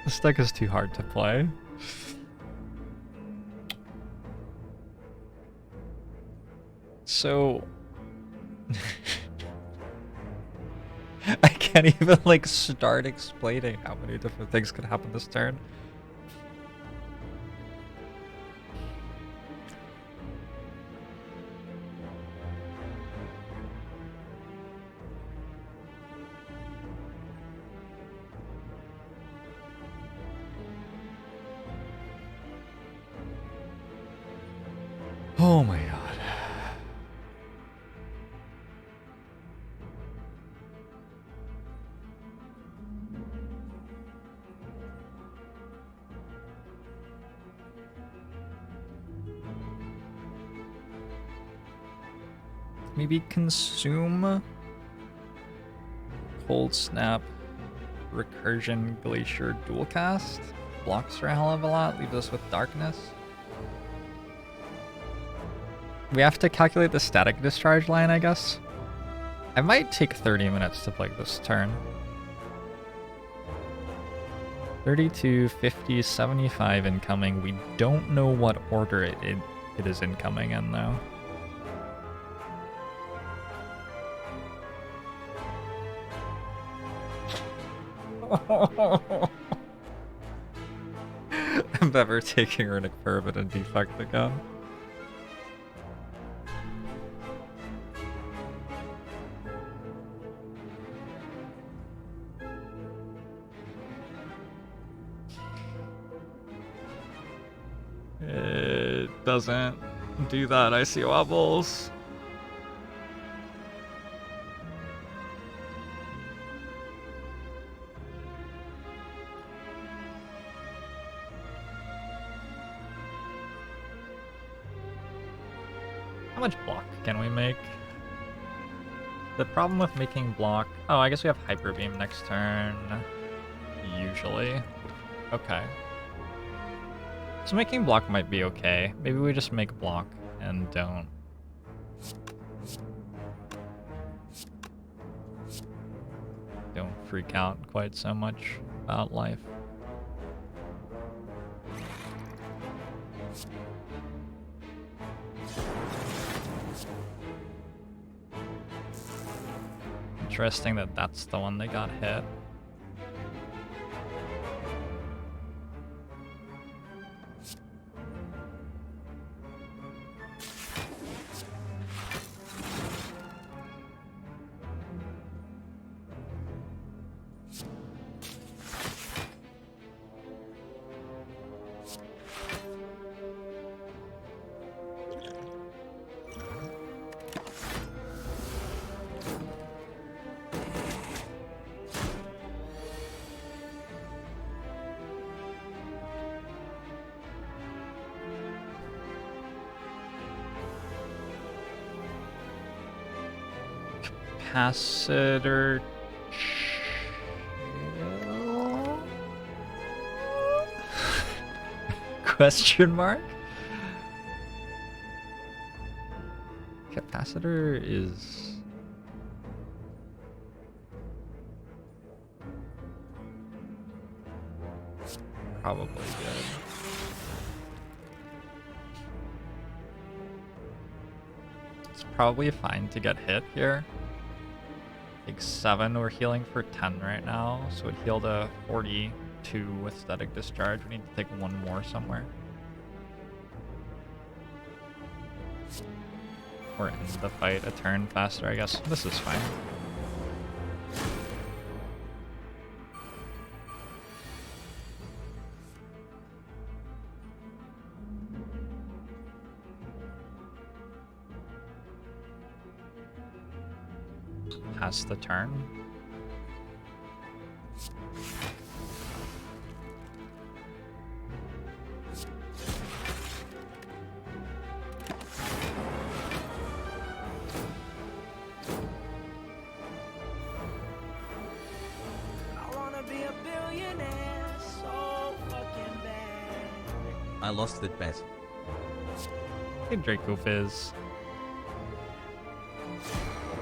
This deck is too hard to play. So... I can't even, like, start explaining how many different things could happen this turn. Oh my god. Maybe consume Cold Snap, Recursion, Glacier, Dual Cast. Blocks for a hell of a lot, leaves us with Darkness. We have to calculate the static discharge line, I guess. I might take 30 minutes to play this turn. 32, 50, 75 incoming. We don't know what order it is incoming in, though. I'm ever taking Runic Pervert and Defect again. It doesn't do that. I see wobbles. How much block can we make? The problem with making block... Oh, I guess we have Hyper Beam next turn. Usually. Okay. So making block might be okay. Maybe we just make block and don't freak out quite so much about life. Interesting that that's the one that got hit. Capacitor chill? Question mark? Capacitor is probably good. It's probably fine to get hit here. Take 7, we're healing for 10 right now, so it healed a 42 with Static Discharge. We need to take 1 more somewhere. Or end the fight a turn faster, I guess. This is fine. Pass the turn. I wanna be a billionaire so fucking bad. I lost that bet. Hey, Draco Fizz.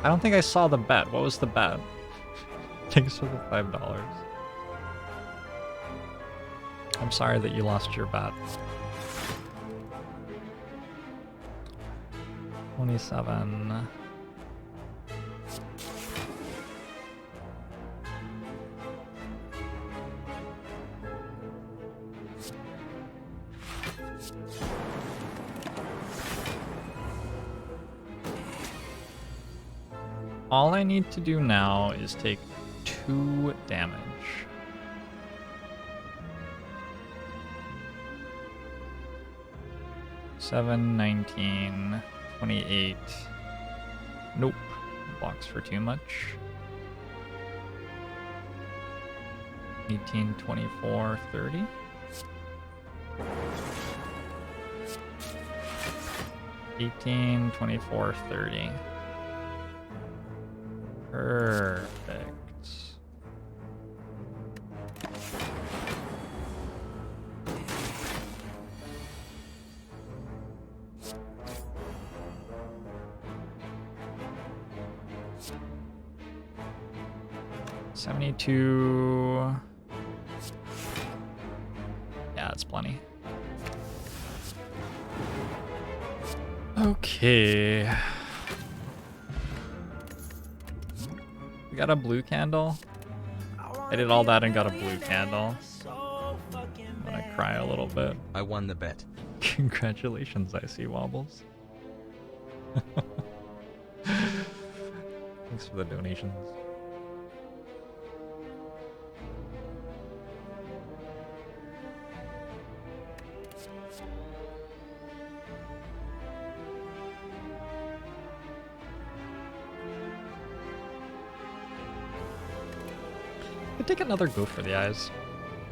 I don't think I saw the bet. What was the bet? Thanks for the $5. I'm sorry that you lost your bet. 27. All I need to do now is take 2 damage. $7, 19, 28. Nope. Blocks for too much. 18, 24, 30. $18, 24, 30. Perfect. $72. Yeah, that's plenty. Okay. We got a blue candle. I did all that and got a blue candle. I'm gonna cry a little bit. I won the bet. Congratulations, Icy Wobbles. Thanks for the donations. Could take another go for the eyes.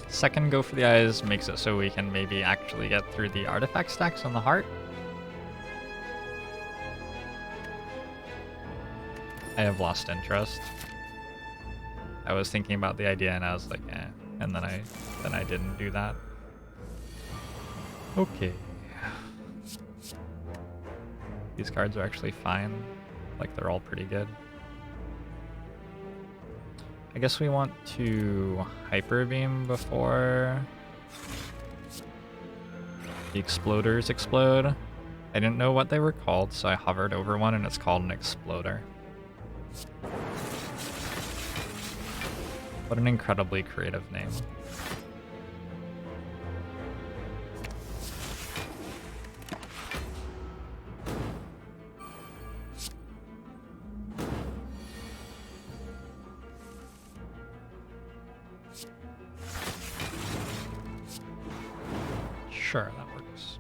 Second go for the eyes makes it so we can maybe actually get through the artifact stacks on the heart. I have lost interest. I was thinking about the idea and I was like, eh. And then I didn't do that. Okay. These cards are actually fine. Like, they're all pretty good. I guess we want to Hyper Beam before the exploders explode. I didn't know what they were called, so I hovered over one and it's called an exploder. What an incredibly creative name. Sure, that works.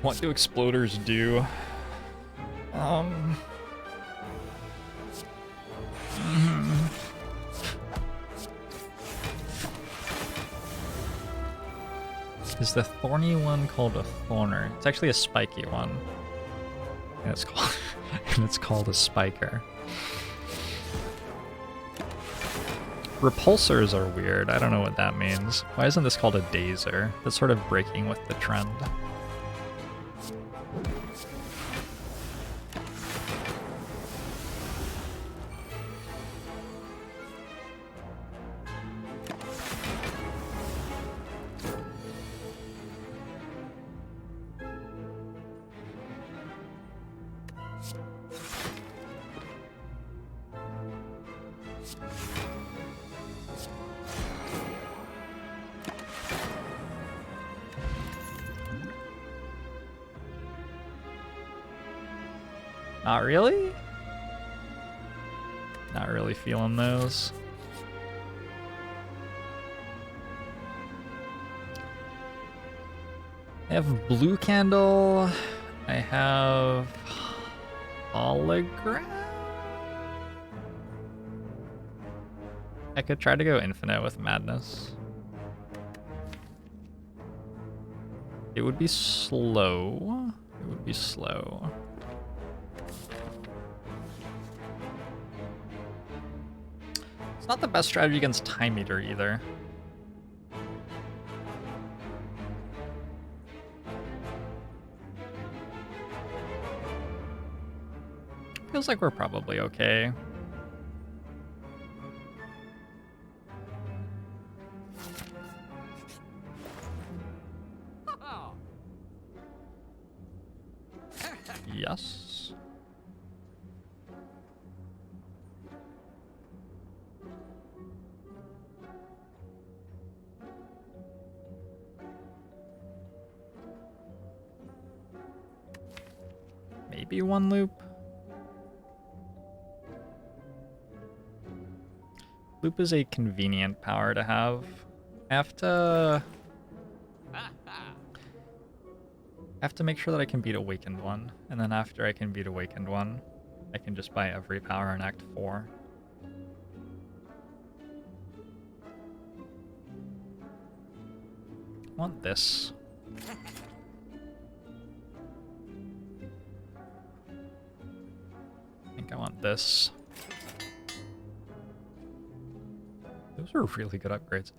What do exploders do? Is the thorny one called a thorner? It's actually a spiky one. And it's called and it's called a spiker. Repulsors are weird. I don't know what that means. Why isn't this called a dazer? That's sort of breaking with the trend. Not really? Not really feeling those. I have blue candle. I have hologram. I could try to go infinite with madness. It would be slow. It would be slow. It's not the best strategy against Time Eater either. Feels like we're probably okay. Yes. Maybe one loop. Loop is a convenient power to have. I have to make sure that I can beat Awakened One, and then after I can beat Awakened One, I can just buy every power in Act 4. I want this. I think I want this. Those are really good upgrades.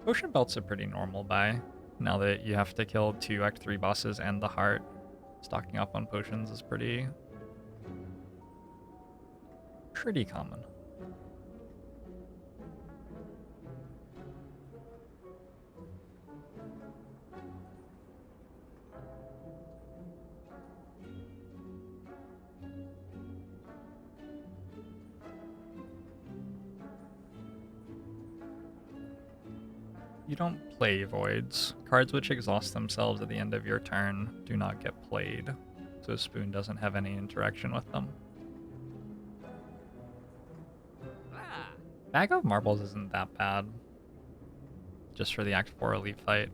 Ocean Belt's a pretty normal buy. now that you have to kill 2 Act 3 bosses and the heart. Stocking up on potions is pretty common. You don't play voids. Cards which exhaust themselves at the end of your turn do not get played, so Spoon doesn't have any interaction with them. Bag of Marbles isn't that bad, just for the Act 4 elite fight.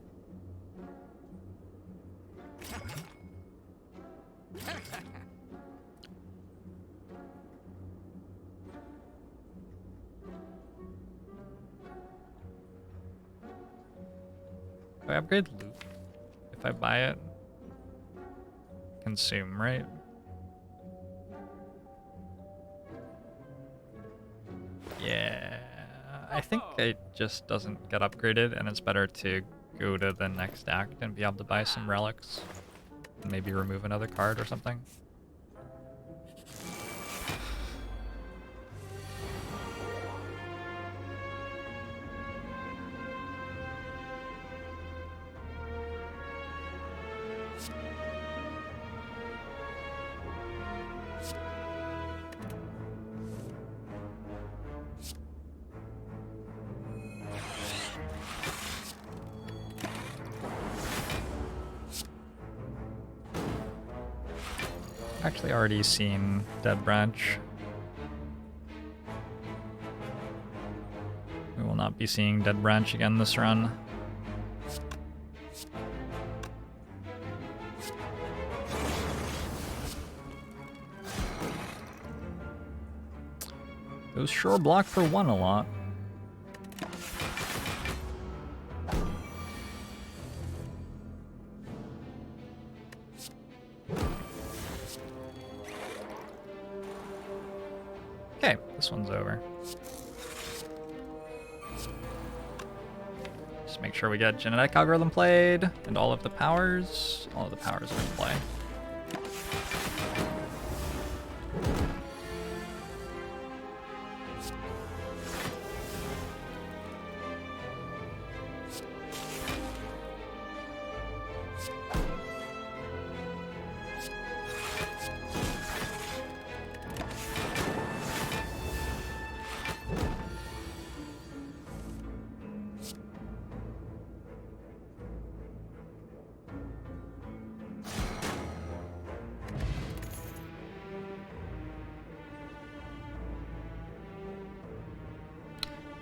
Do I upgrade loot if I buy it? Consume, right? Yeah, I think it just doesn't get upgraded, and it's better to go to the next act and be able to buy some relics. And maybe remove another card or something. Actually already seen Dead Branch. We will not be seeing Dead Branch again this run. Those sure block for 1 a lot. Okay, this one's over. Just make sure we get genetic algorithm played and all of the powers. All of the powers are in play.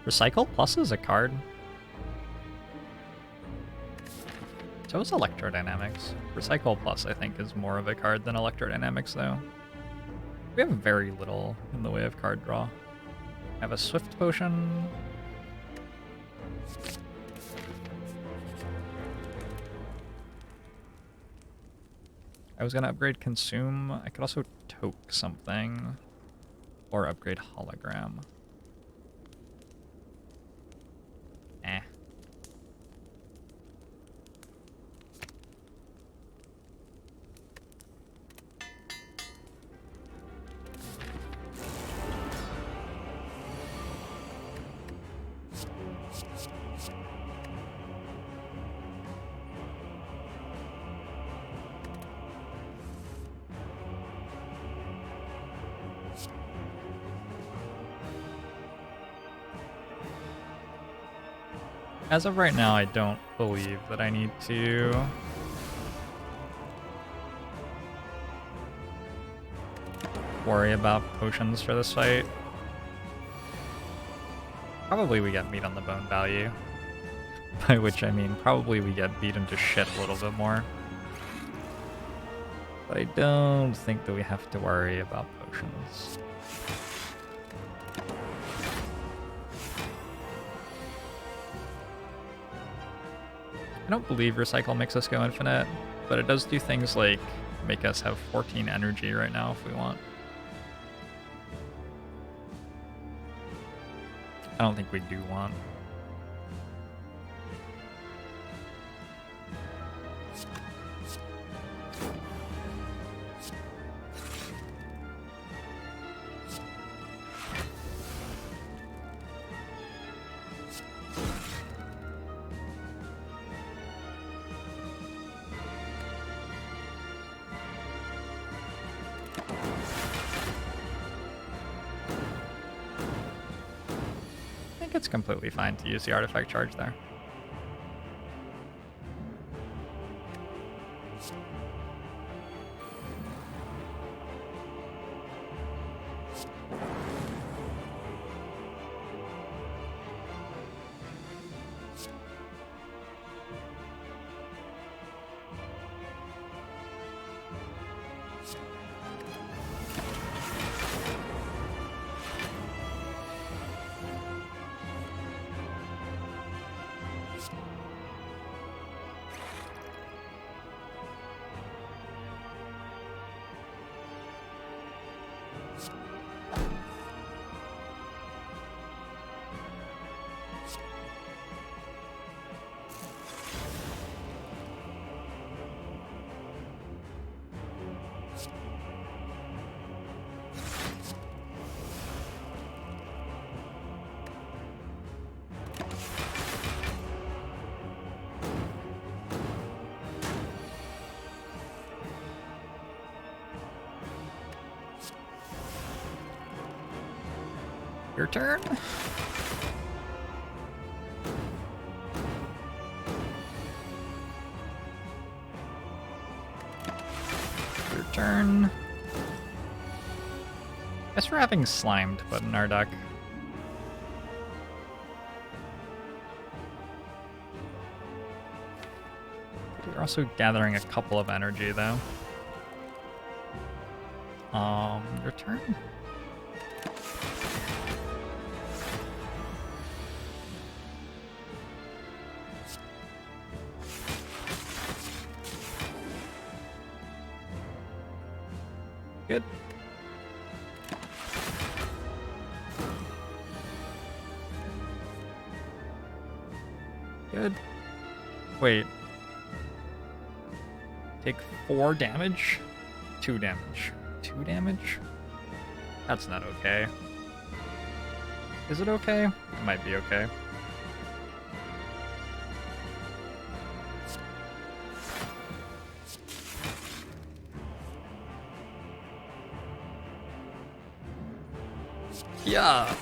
Recycle Plus is a card. So is Electrodynamics. Recycle Plus, I think, is more of a card than Electrodynamics, though. We have very little in the way of card draw. I have a Swift Potion. I was gonna upgrade Consume. I could also toke something. Or upgrade Hologram. Eh. As of right now, I don't believe that I need to worry about potions for this fight. Probably we get meat on the bone value, by which I mean probably we get beaten to shit a little bit more. But I don't think that we have to worry about potions. I don't believe Recycle makes us go infinite, but it does do things like make us have 14 energy right now if we want. I don't think we do want. it's completely fine to use the artifact charge there. Your turn. Your turn. Guess we're having slime to put in our deck. We're also gathering a couple of energy though. Your turn. Good. Good. Wait. Take 4 damage? 2 damage. 2 damage? That's not okay. Is it okay? It might be okay. Yeah.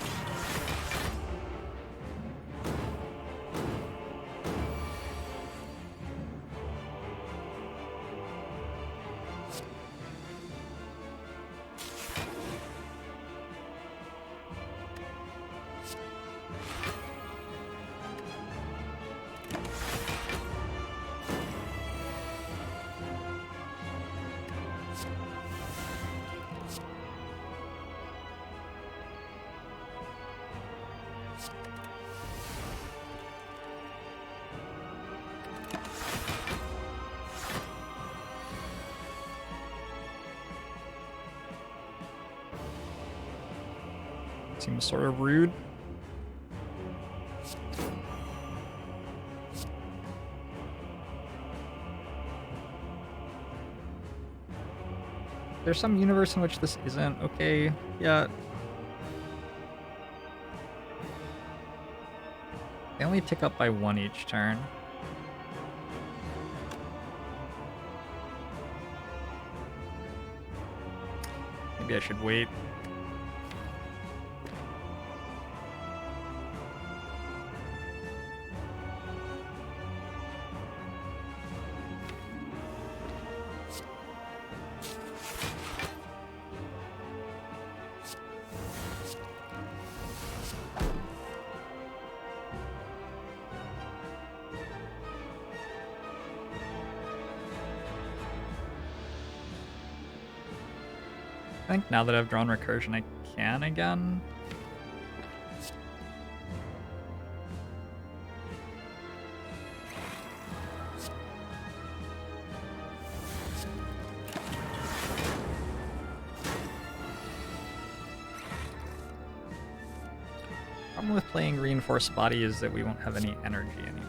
Seems sort of rude. There's some universe in which this isn't okay yet. They only tick up by 1 each turn. Maybe I should wait. I think now that I've drawn Recursion, I can again. Problem with playing Reinforced Body is that we won't have any energy anymore.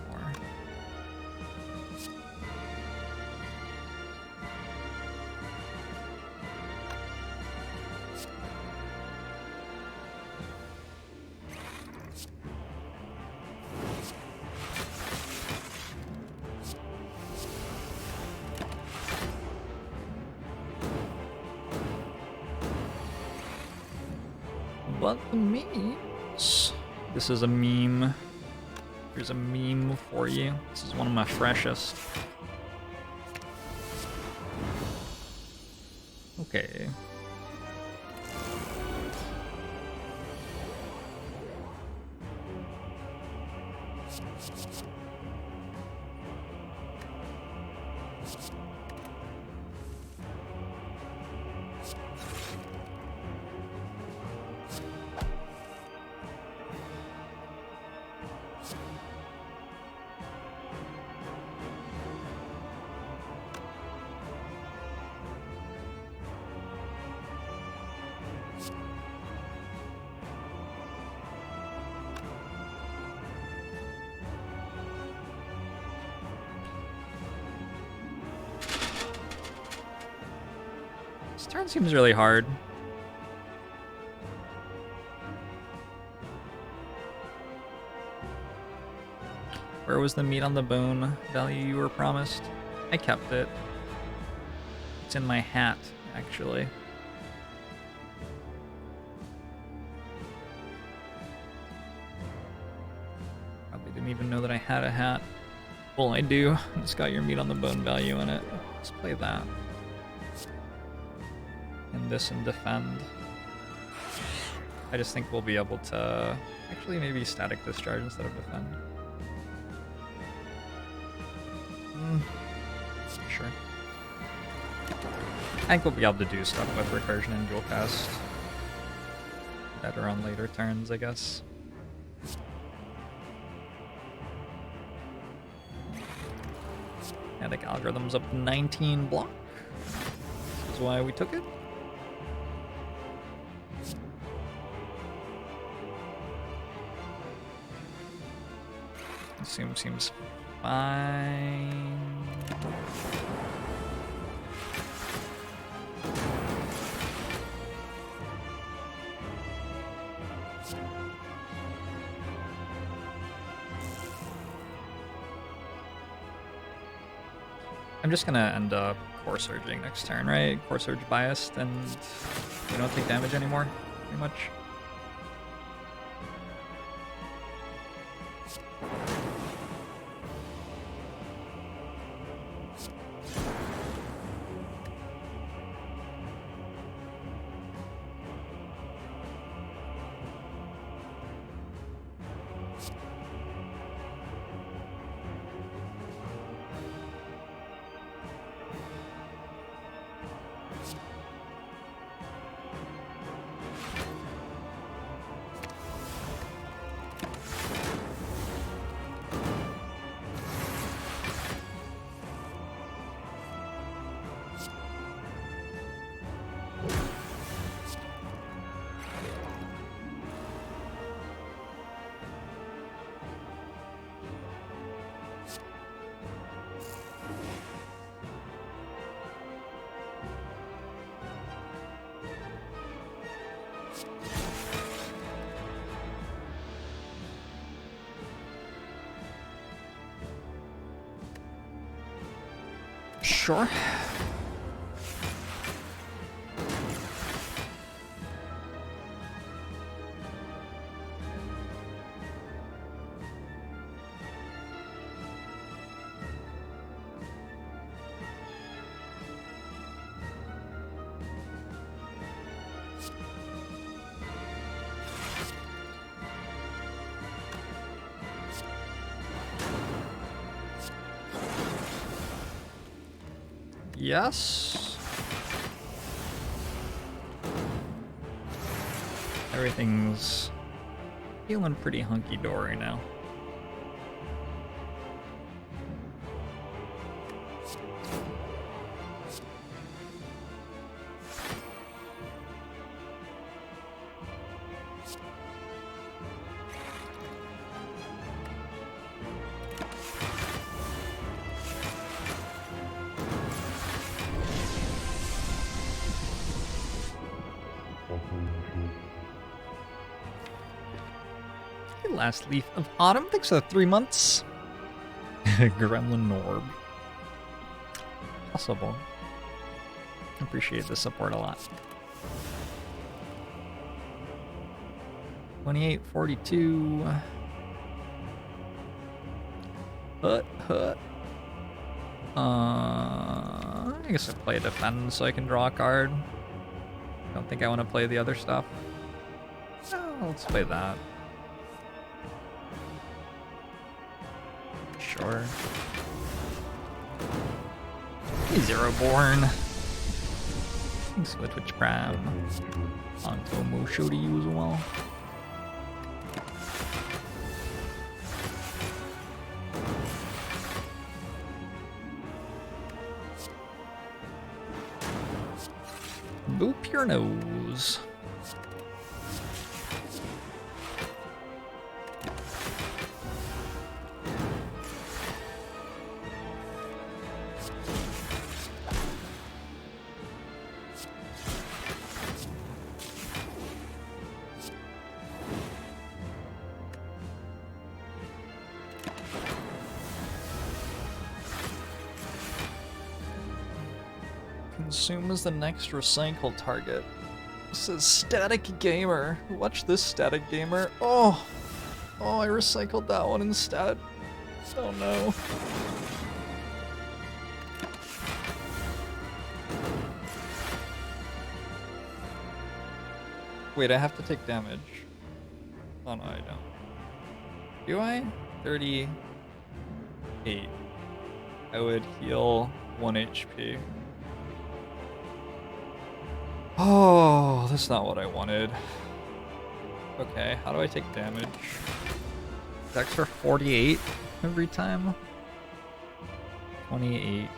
But the means This is a meme. Here's a meme for you. This is one of my freshest. Okay. This turn seems really hard. Where was the meat on the bone value you were promised? I kept it. It's in my hat, actually. Probably didn't even know that I had a hat. Well, I do. It's got your meat on the bone value in it. Let's play that. And this and defend. I just think we'll be able to... Actually, maybe static discharge instead of defend. Sure. I think we'll be able to do stuff with recursion and dual cast. Better on later turns, I guess. Static algorithm's up 19 block. This is why we took it. Assume seems fine. I'm just gonna end up core surging next turn, right? Core surge biased, and we don't take damage anymore, pretty much. Sure. Yes. Everything's feeling pretty hunky-dory now. Last leaf of autumn. Thanks for the 3 months. Gremlin orb. Possible. Appreciate the support a lot. 2842. Hut. I guess I play defend so I can draw a card. Don't think I want to play the other stuff. Oh, let's play that. Sure. Zero born. Thanks for the Twitch Prime. Onto Mo show to you as well. Boop your nose. Consume is the next recycle target. This says Static Gamer. Watch this, Static Gamer. Oh, I recycled that one instead. Oh no. Wait, I have to take damage. Oh no, I don't. Do I? 38. I would heal 1 HP. Oh, that's not what I wanted. Okay, how do I take damage? Dex for 48 every time? 28.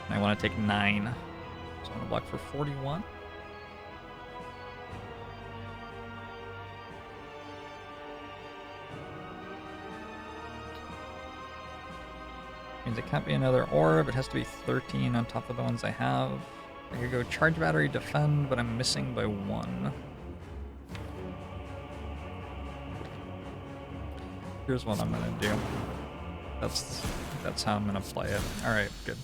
I want to take 9. So I'm going to block for 41. Means it can't be another orb, it has to be 13 on top of the ones I have. I could go charge battery, defend, but I'm missing by 1. Here's what I'm gonna do. That's how I'm gonna play it. Alright, good.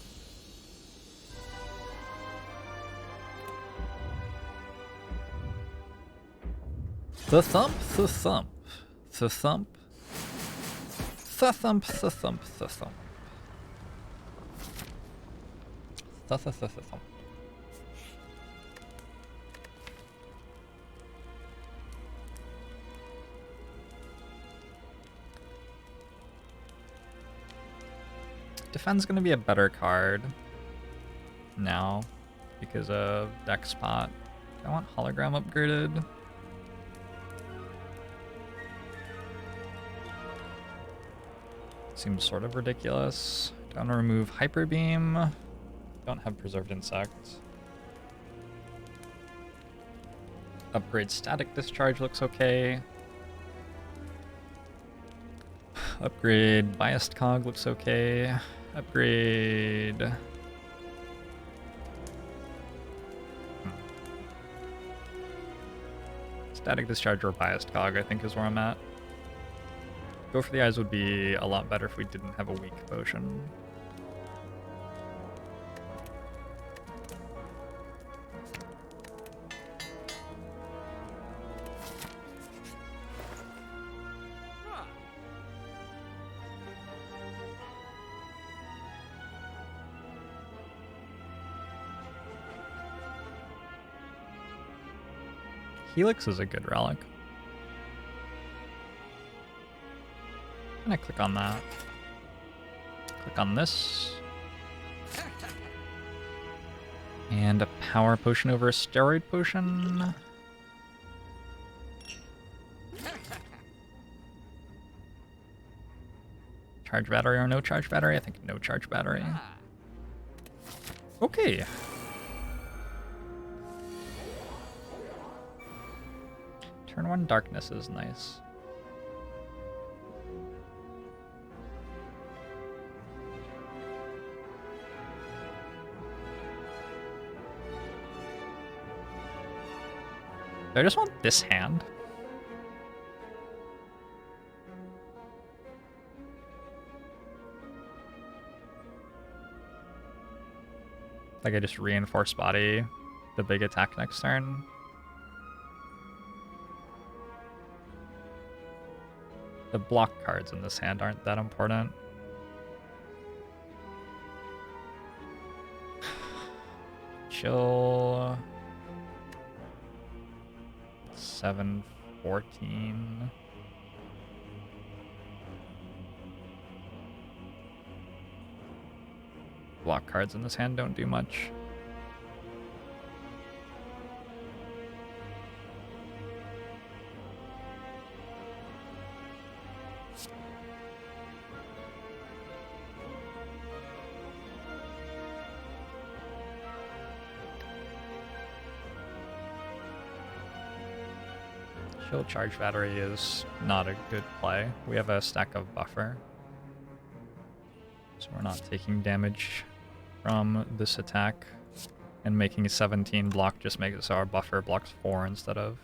The thump, the thump. The thump. The thump, the thump, the thump. Defend's gonna be a better card now because of deck spot. Do I want hologram upgraded? Seems sort of ridiculous. Do I want to remove hyper beam? Don't have preserved insects. Upgrade static discharge looks okay. Upgrade biased cog looks okay. Upgrade. Static discharge or biased cog, I think, is where I'm at. Go for the eyes would be a lot better if we didn't have a weak potion. Helix is a good relic. I'm gonna click on that. Click on this. And a power potion over a steroid potion. Charge battery or no charge battery? I think no charge battery. Okay. Turn 1 darkness is nice. Do I just want this hand? Like I just reinforce body the big attack next turn. The block cards in this hand aren't that important. Chill. 7-14. Block cards in this hand don't do much. Shield charge battery is not a good play. We have a stack of buffer, so we're not taking damage from this attack, and making a 17 block just makes it so our buffer blocks 4 instead of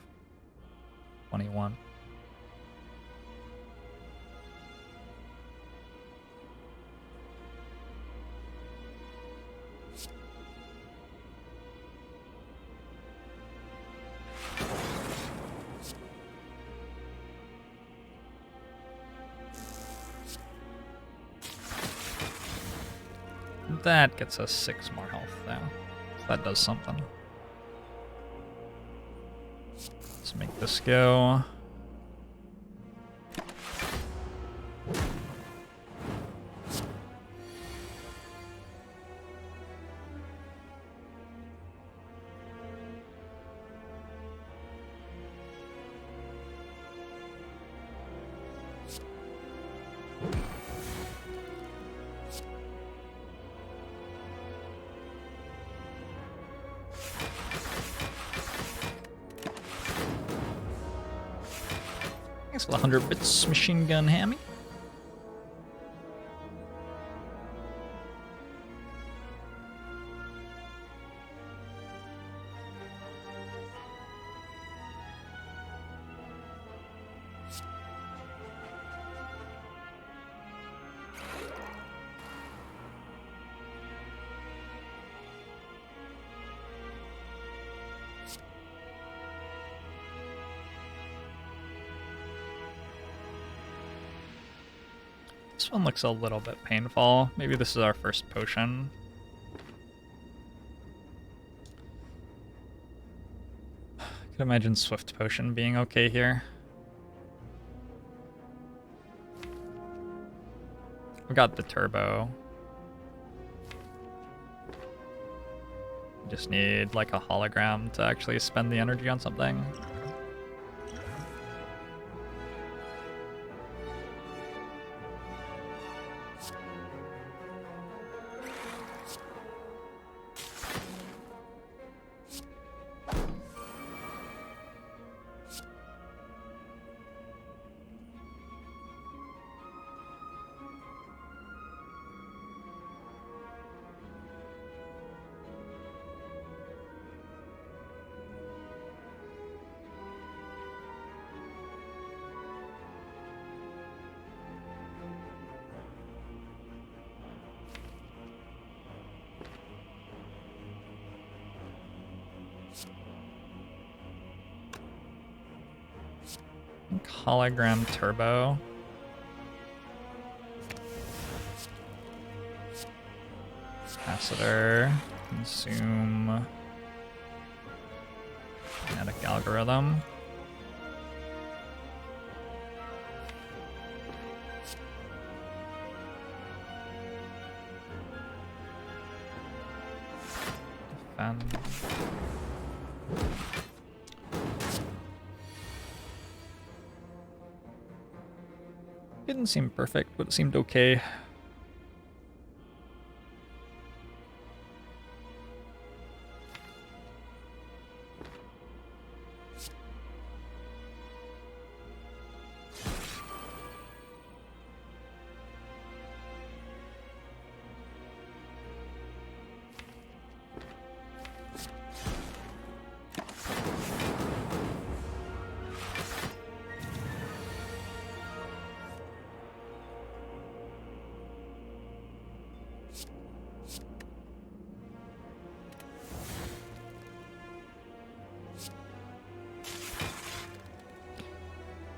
21. That gets us 6 more health now. That does something. Let's make this go. Thanks for the 100 bits, machine gun hammy. This one looks a little bit painful. Maybe this is our first potion. I could imagine Swift Potion being okay here. We got the turbo. We just need like a hologram to actually spend the energy on something. Hologram turbo. Capacitor. Consume. Kinetic algorithm. Defend. Didn't seem perfect, but it seemed okay.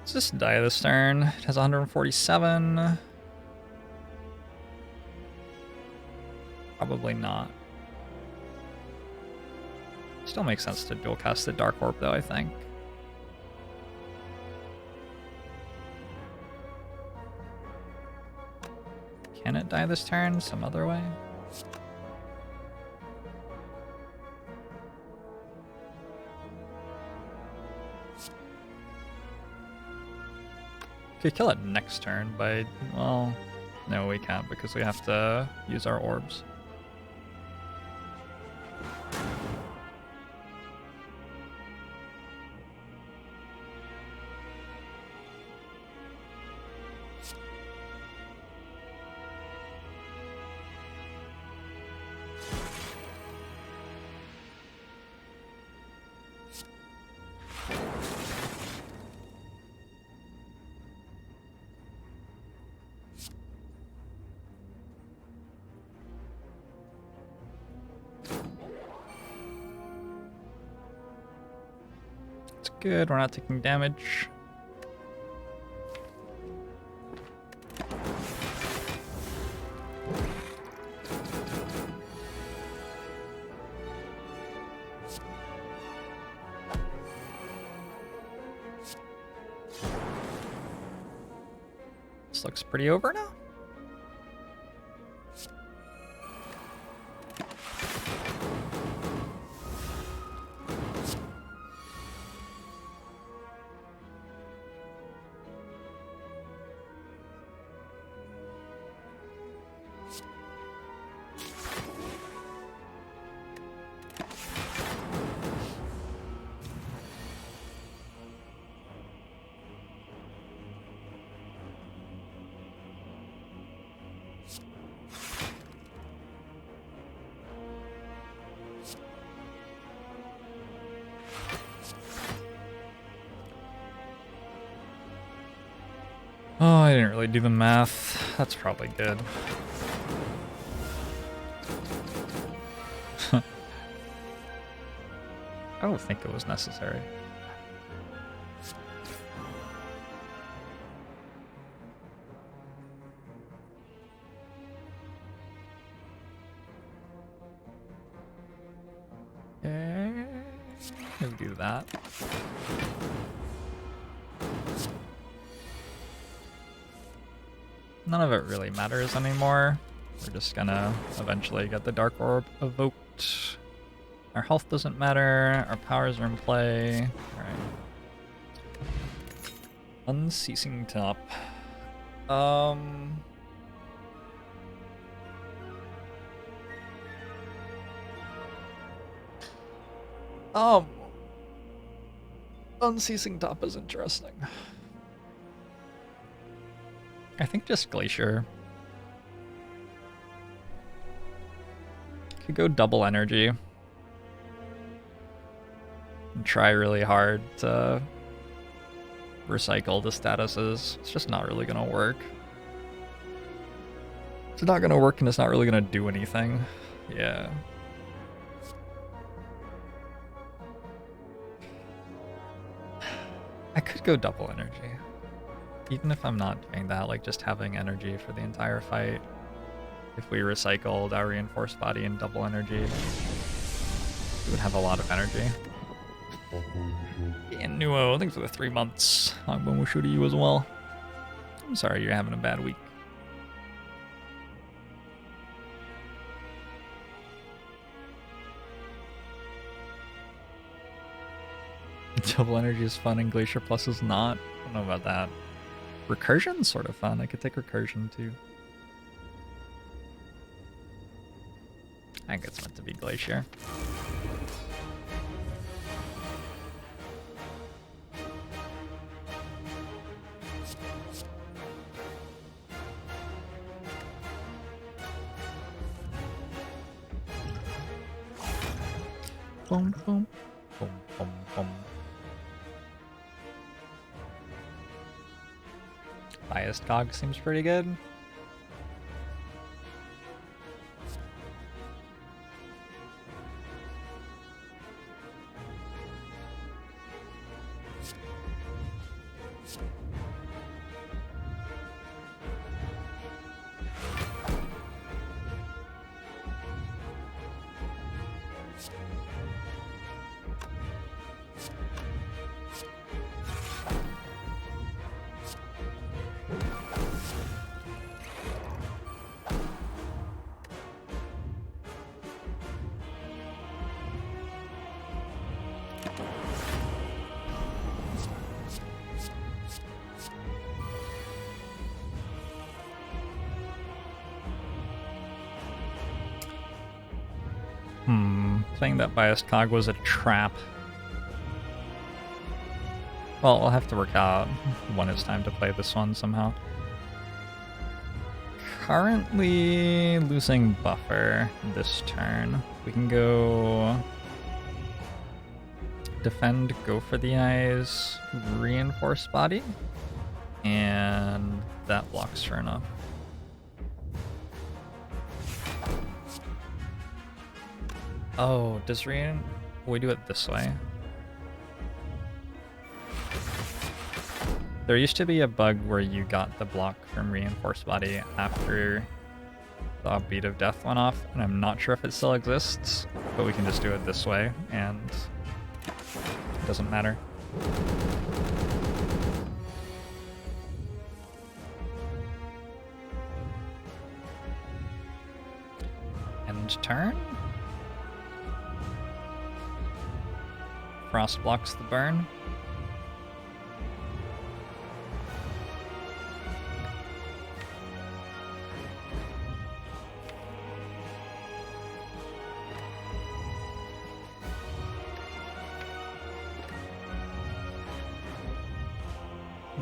Let's just die this turn. It has 147. Probably not. Still makes sense to dual cast the Dark Orb though, I think. Can it die this turn some other way? Could kill it next turn by, well, no we can't because we have to use our orbs. Good, we're not taking damage. This looks pretty over now. Oh, I didn't really do the math. That's probably good. I don't think it was necessary. Okay. We'll do that. None of it really matters anymore. We're just gonna eventually get the Dark Orb evoked. Our health doesn't matter. Our powers are in play. Alright. Unceasing Top. Unceasing Top is interesting. I think just Glacier. Could go double energy. And try really hard to recycle the statuses. It's just not really gonna work. It's not gonna work and it's not really gonna do anything. Yeah. I could go double energy. Even if I'm not doing that, like just having energy for the entire fight. If we recycled our reinforced body and double energy, we would have a lot of energy. And Nuo, thanks for the 3 months. Hongbon Wushu to you as well. I'm sorry you're having a bad week. Double energy is fun and Glacier Plus is not. I don't know about that. Recursion's sort of fun. I could take Recursion too. I think it's meant to be Glacier. Boom, boom, boom, boom, boom. Biased cog seems pretty good. Saying that biased cog was a trap. Well, we'll have to work out when it's time to play this one somehow. Currently losing buffer this turn. We can go defend, go for the eyes, reinforce body, and that blocks sure enough. Oh, does we do it this way? There used to be a bug where you got the block from reinforced body after the beat of death went off, and I'm not sure if it still exists, but we can just do it this way, and it doesn't matter. End turn. Frost blocks the burn.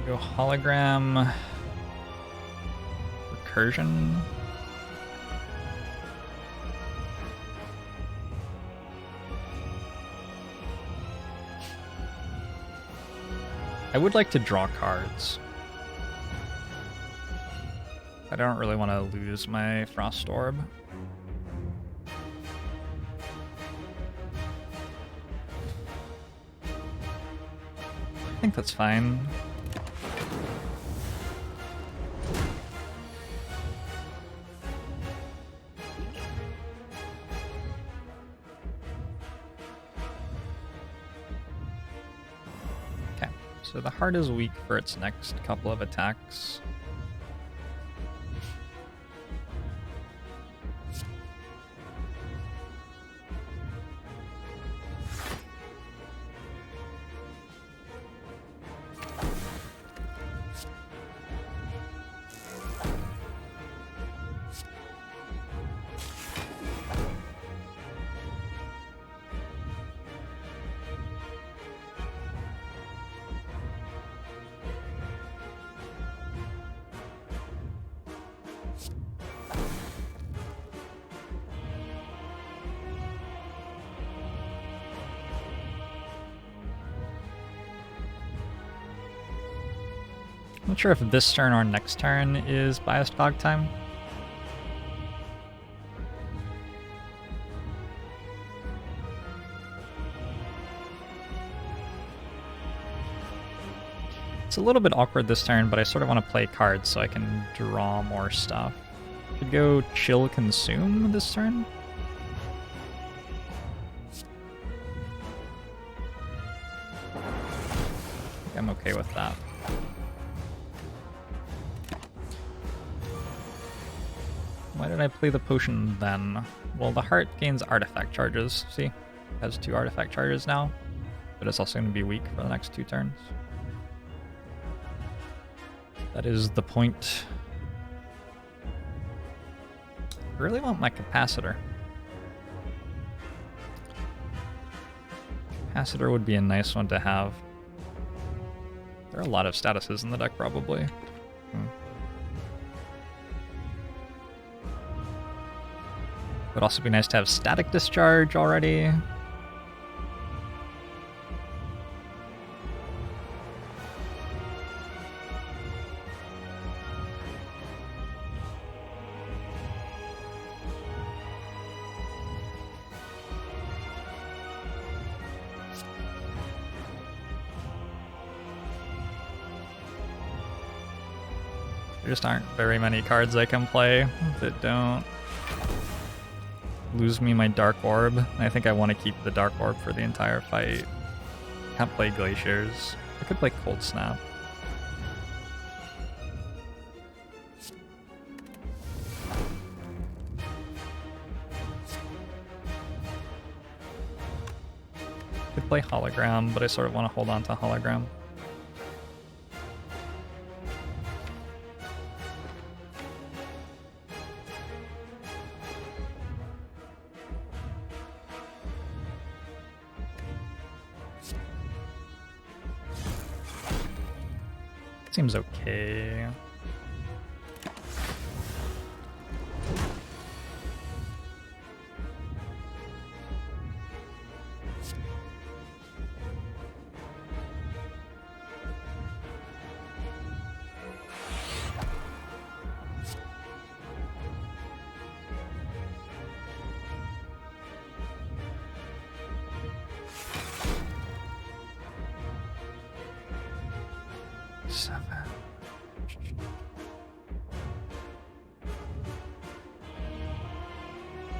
Go hologram. Recursion. I would like to draw cards. I don't really want to lose my Frost Orb. I think that's fine. So the heart is weak for its next couple of attacks. Not sure if this turn or next turn is biased cog time. It's a little bit awkward this turn, but I sort of want to play cards so I can draw more stuff. Could go chill consume this turn. I'm okay with that. Why did I play the potion then? Well, the heart gains artifact charges. See? It has 2 artifact charges now, but it's also going to be weak for the next 2 turns. That is the point. I really want my capacitor. Capacitor would be a nice one to have. There are a lot of statuses in the deck, probably. Would also be nice to have static discharge already. There just aren't very many cards I can play that don't lose me my Dark Orb. I think I want to keep the Dark Orb for the entire fight. Can't play Glaciers. I could play Cold Snap. Could play Hologram, but I sort of want to hold on to Hologram. Seems okay.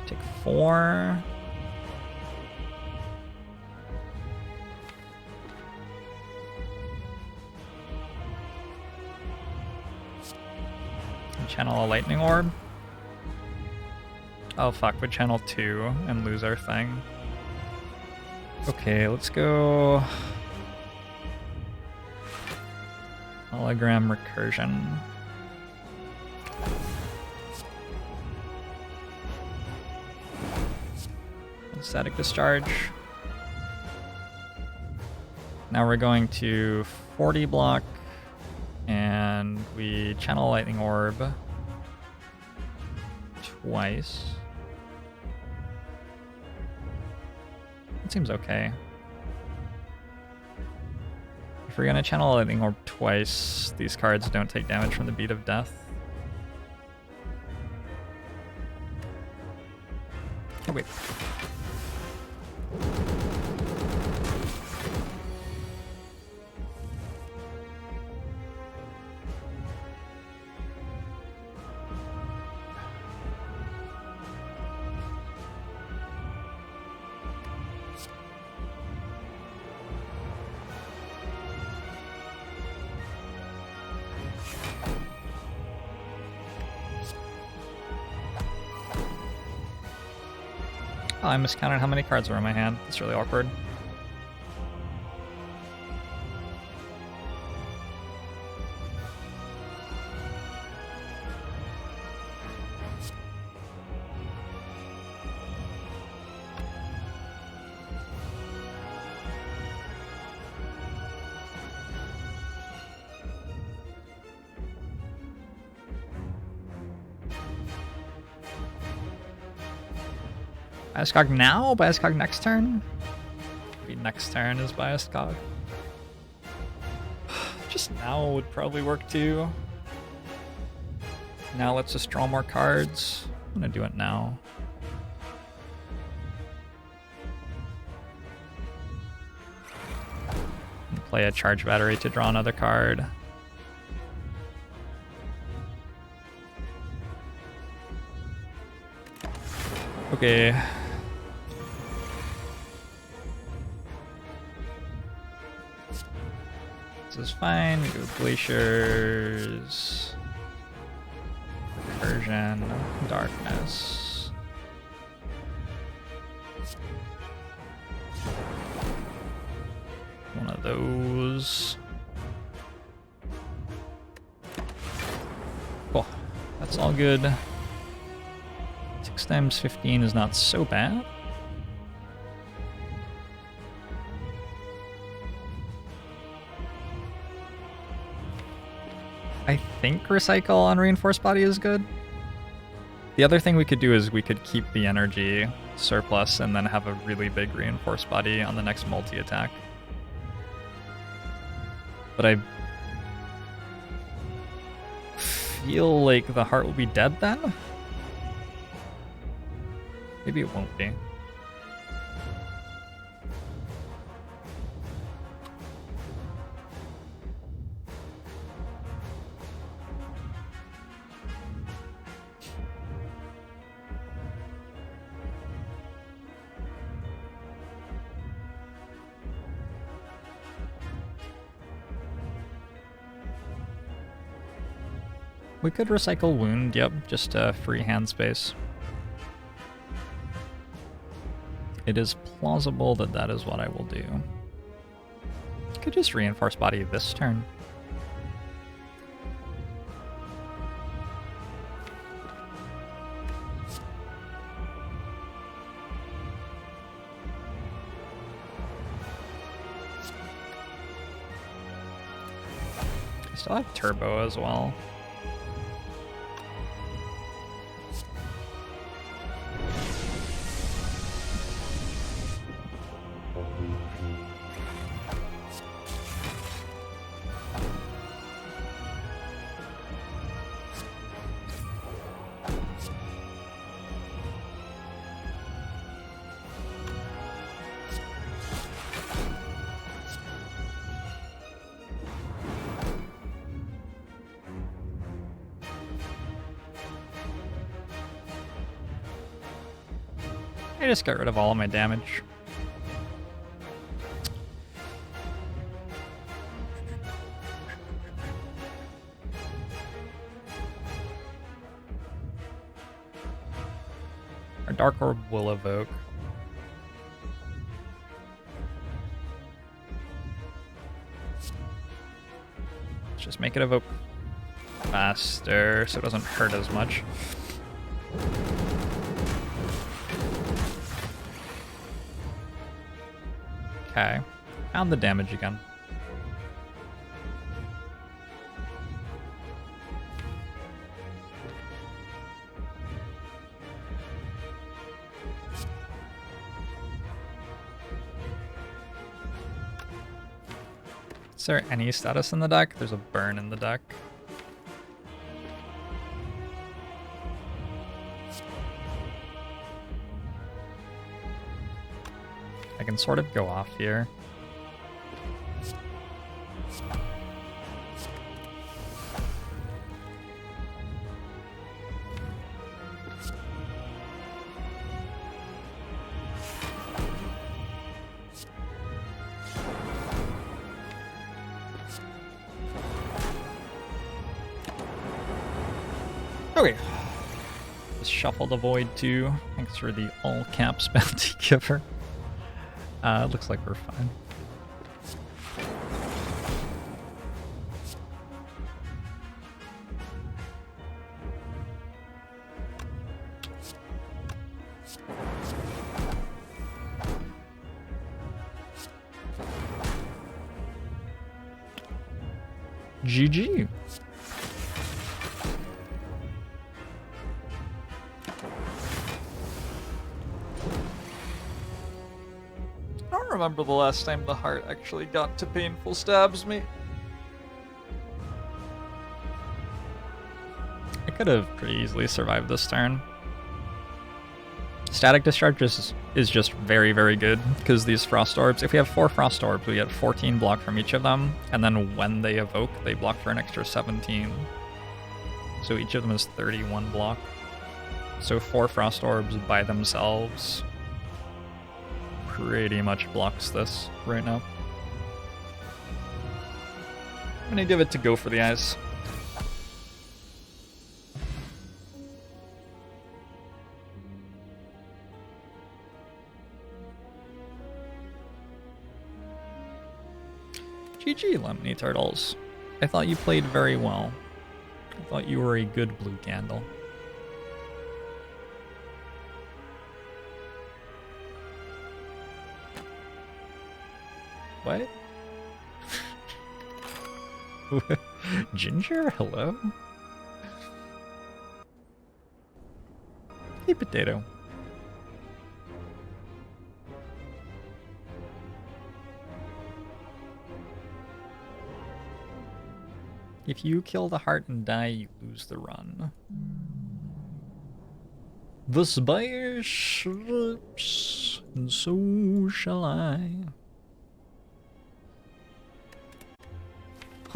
Take 4. And channel a lightning orb. Oh fuck, we channel 2 and lose our thing. Okay, let's go hologram recursion. Static discharge. Now we're going to 40 block and we channel lightning orb twice. It seems okay. If we're gonna channel lightning orb twice, these cards don't take damage from the Beat of Death. Oh wait. Oh, I miscounted how many cards were in my hand. It's really awkward. Bioscog now? Bioscog next turn? Maybe next turn is Bioscog. Just now would probably work too. Now let's just draw more cards. I'm gonna do it now. And play a charge battery to draw another card. Okay. This is fine. We go Glaciers, Recursion, Darkness. One of those. Cool. That's all good. 6 times 15 is not so bad. I think recycle on reinforced body is good. The other thing we could do is we could keep the energy surplus and then have a really big reinforced body on the next multi-attack. But I feel like the heart will be dead then? Maybe it won't be. We could recycle wound, yep, just free hand space. It is plausible that that is what I will do. Could just reinforce body this turn. I still have turbo as well. I just got rid of all of my damage. Our Dark Orb will evoke. Let's just make it evoke faster so it doesn't hurt as much. Okay, found the damage again. Is there any status in the deck? There's a burn in the deck. I can sort of go off here. Okay. Just shuffle the void too. Thanks for the all caps bounty giver. Looks like we're fine. GG. I don't remember the last time the heart actually got to painful stabs me. I could have pretty easily survived this turn. Static Discharge is just very, very good because these Frost Orbs, if we have 4 Frost Orbs, we get 14 block from each of them, and then when they evoke, they block for an extra 17. So each of them is 31 block. So 4 Frost Orbs by themselves pretty much blocks this right now. I'm gonna give it to Go for the Eyes. GG, Lemony Turtles. I thought you played very well. I thought you were a good blue candle. What? Ginger, hello? Hey, Potato. If you kill the heart and die, you lose the run. The Spire slips, and so shall I.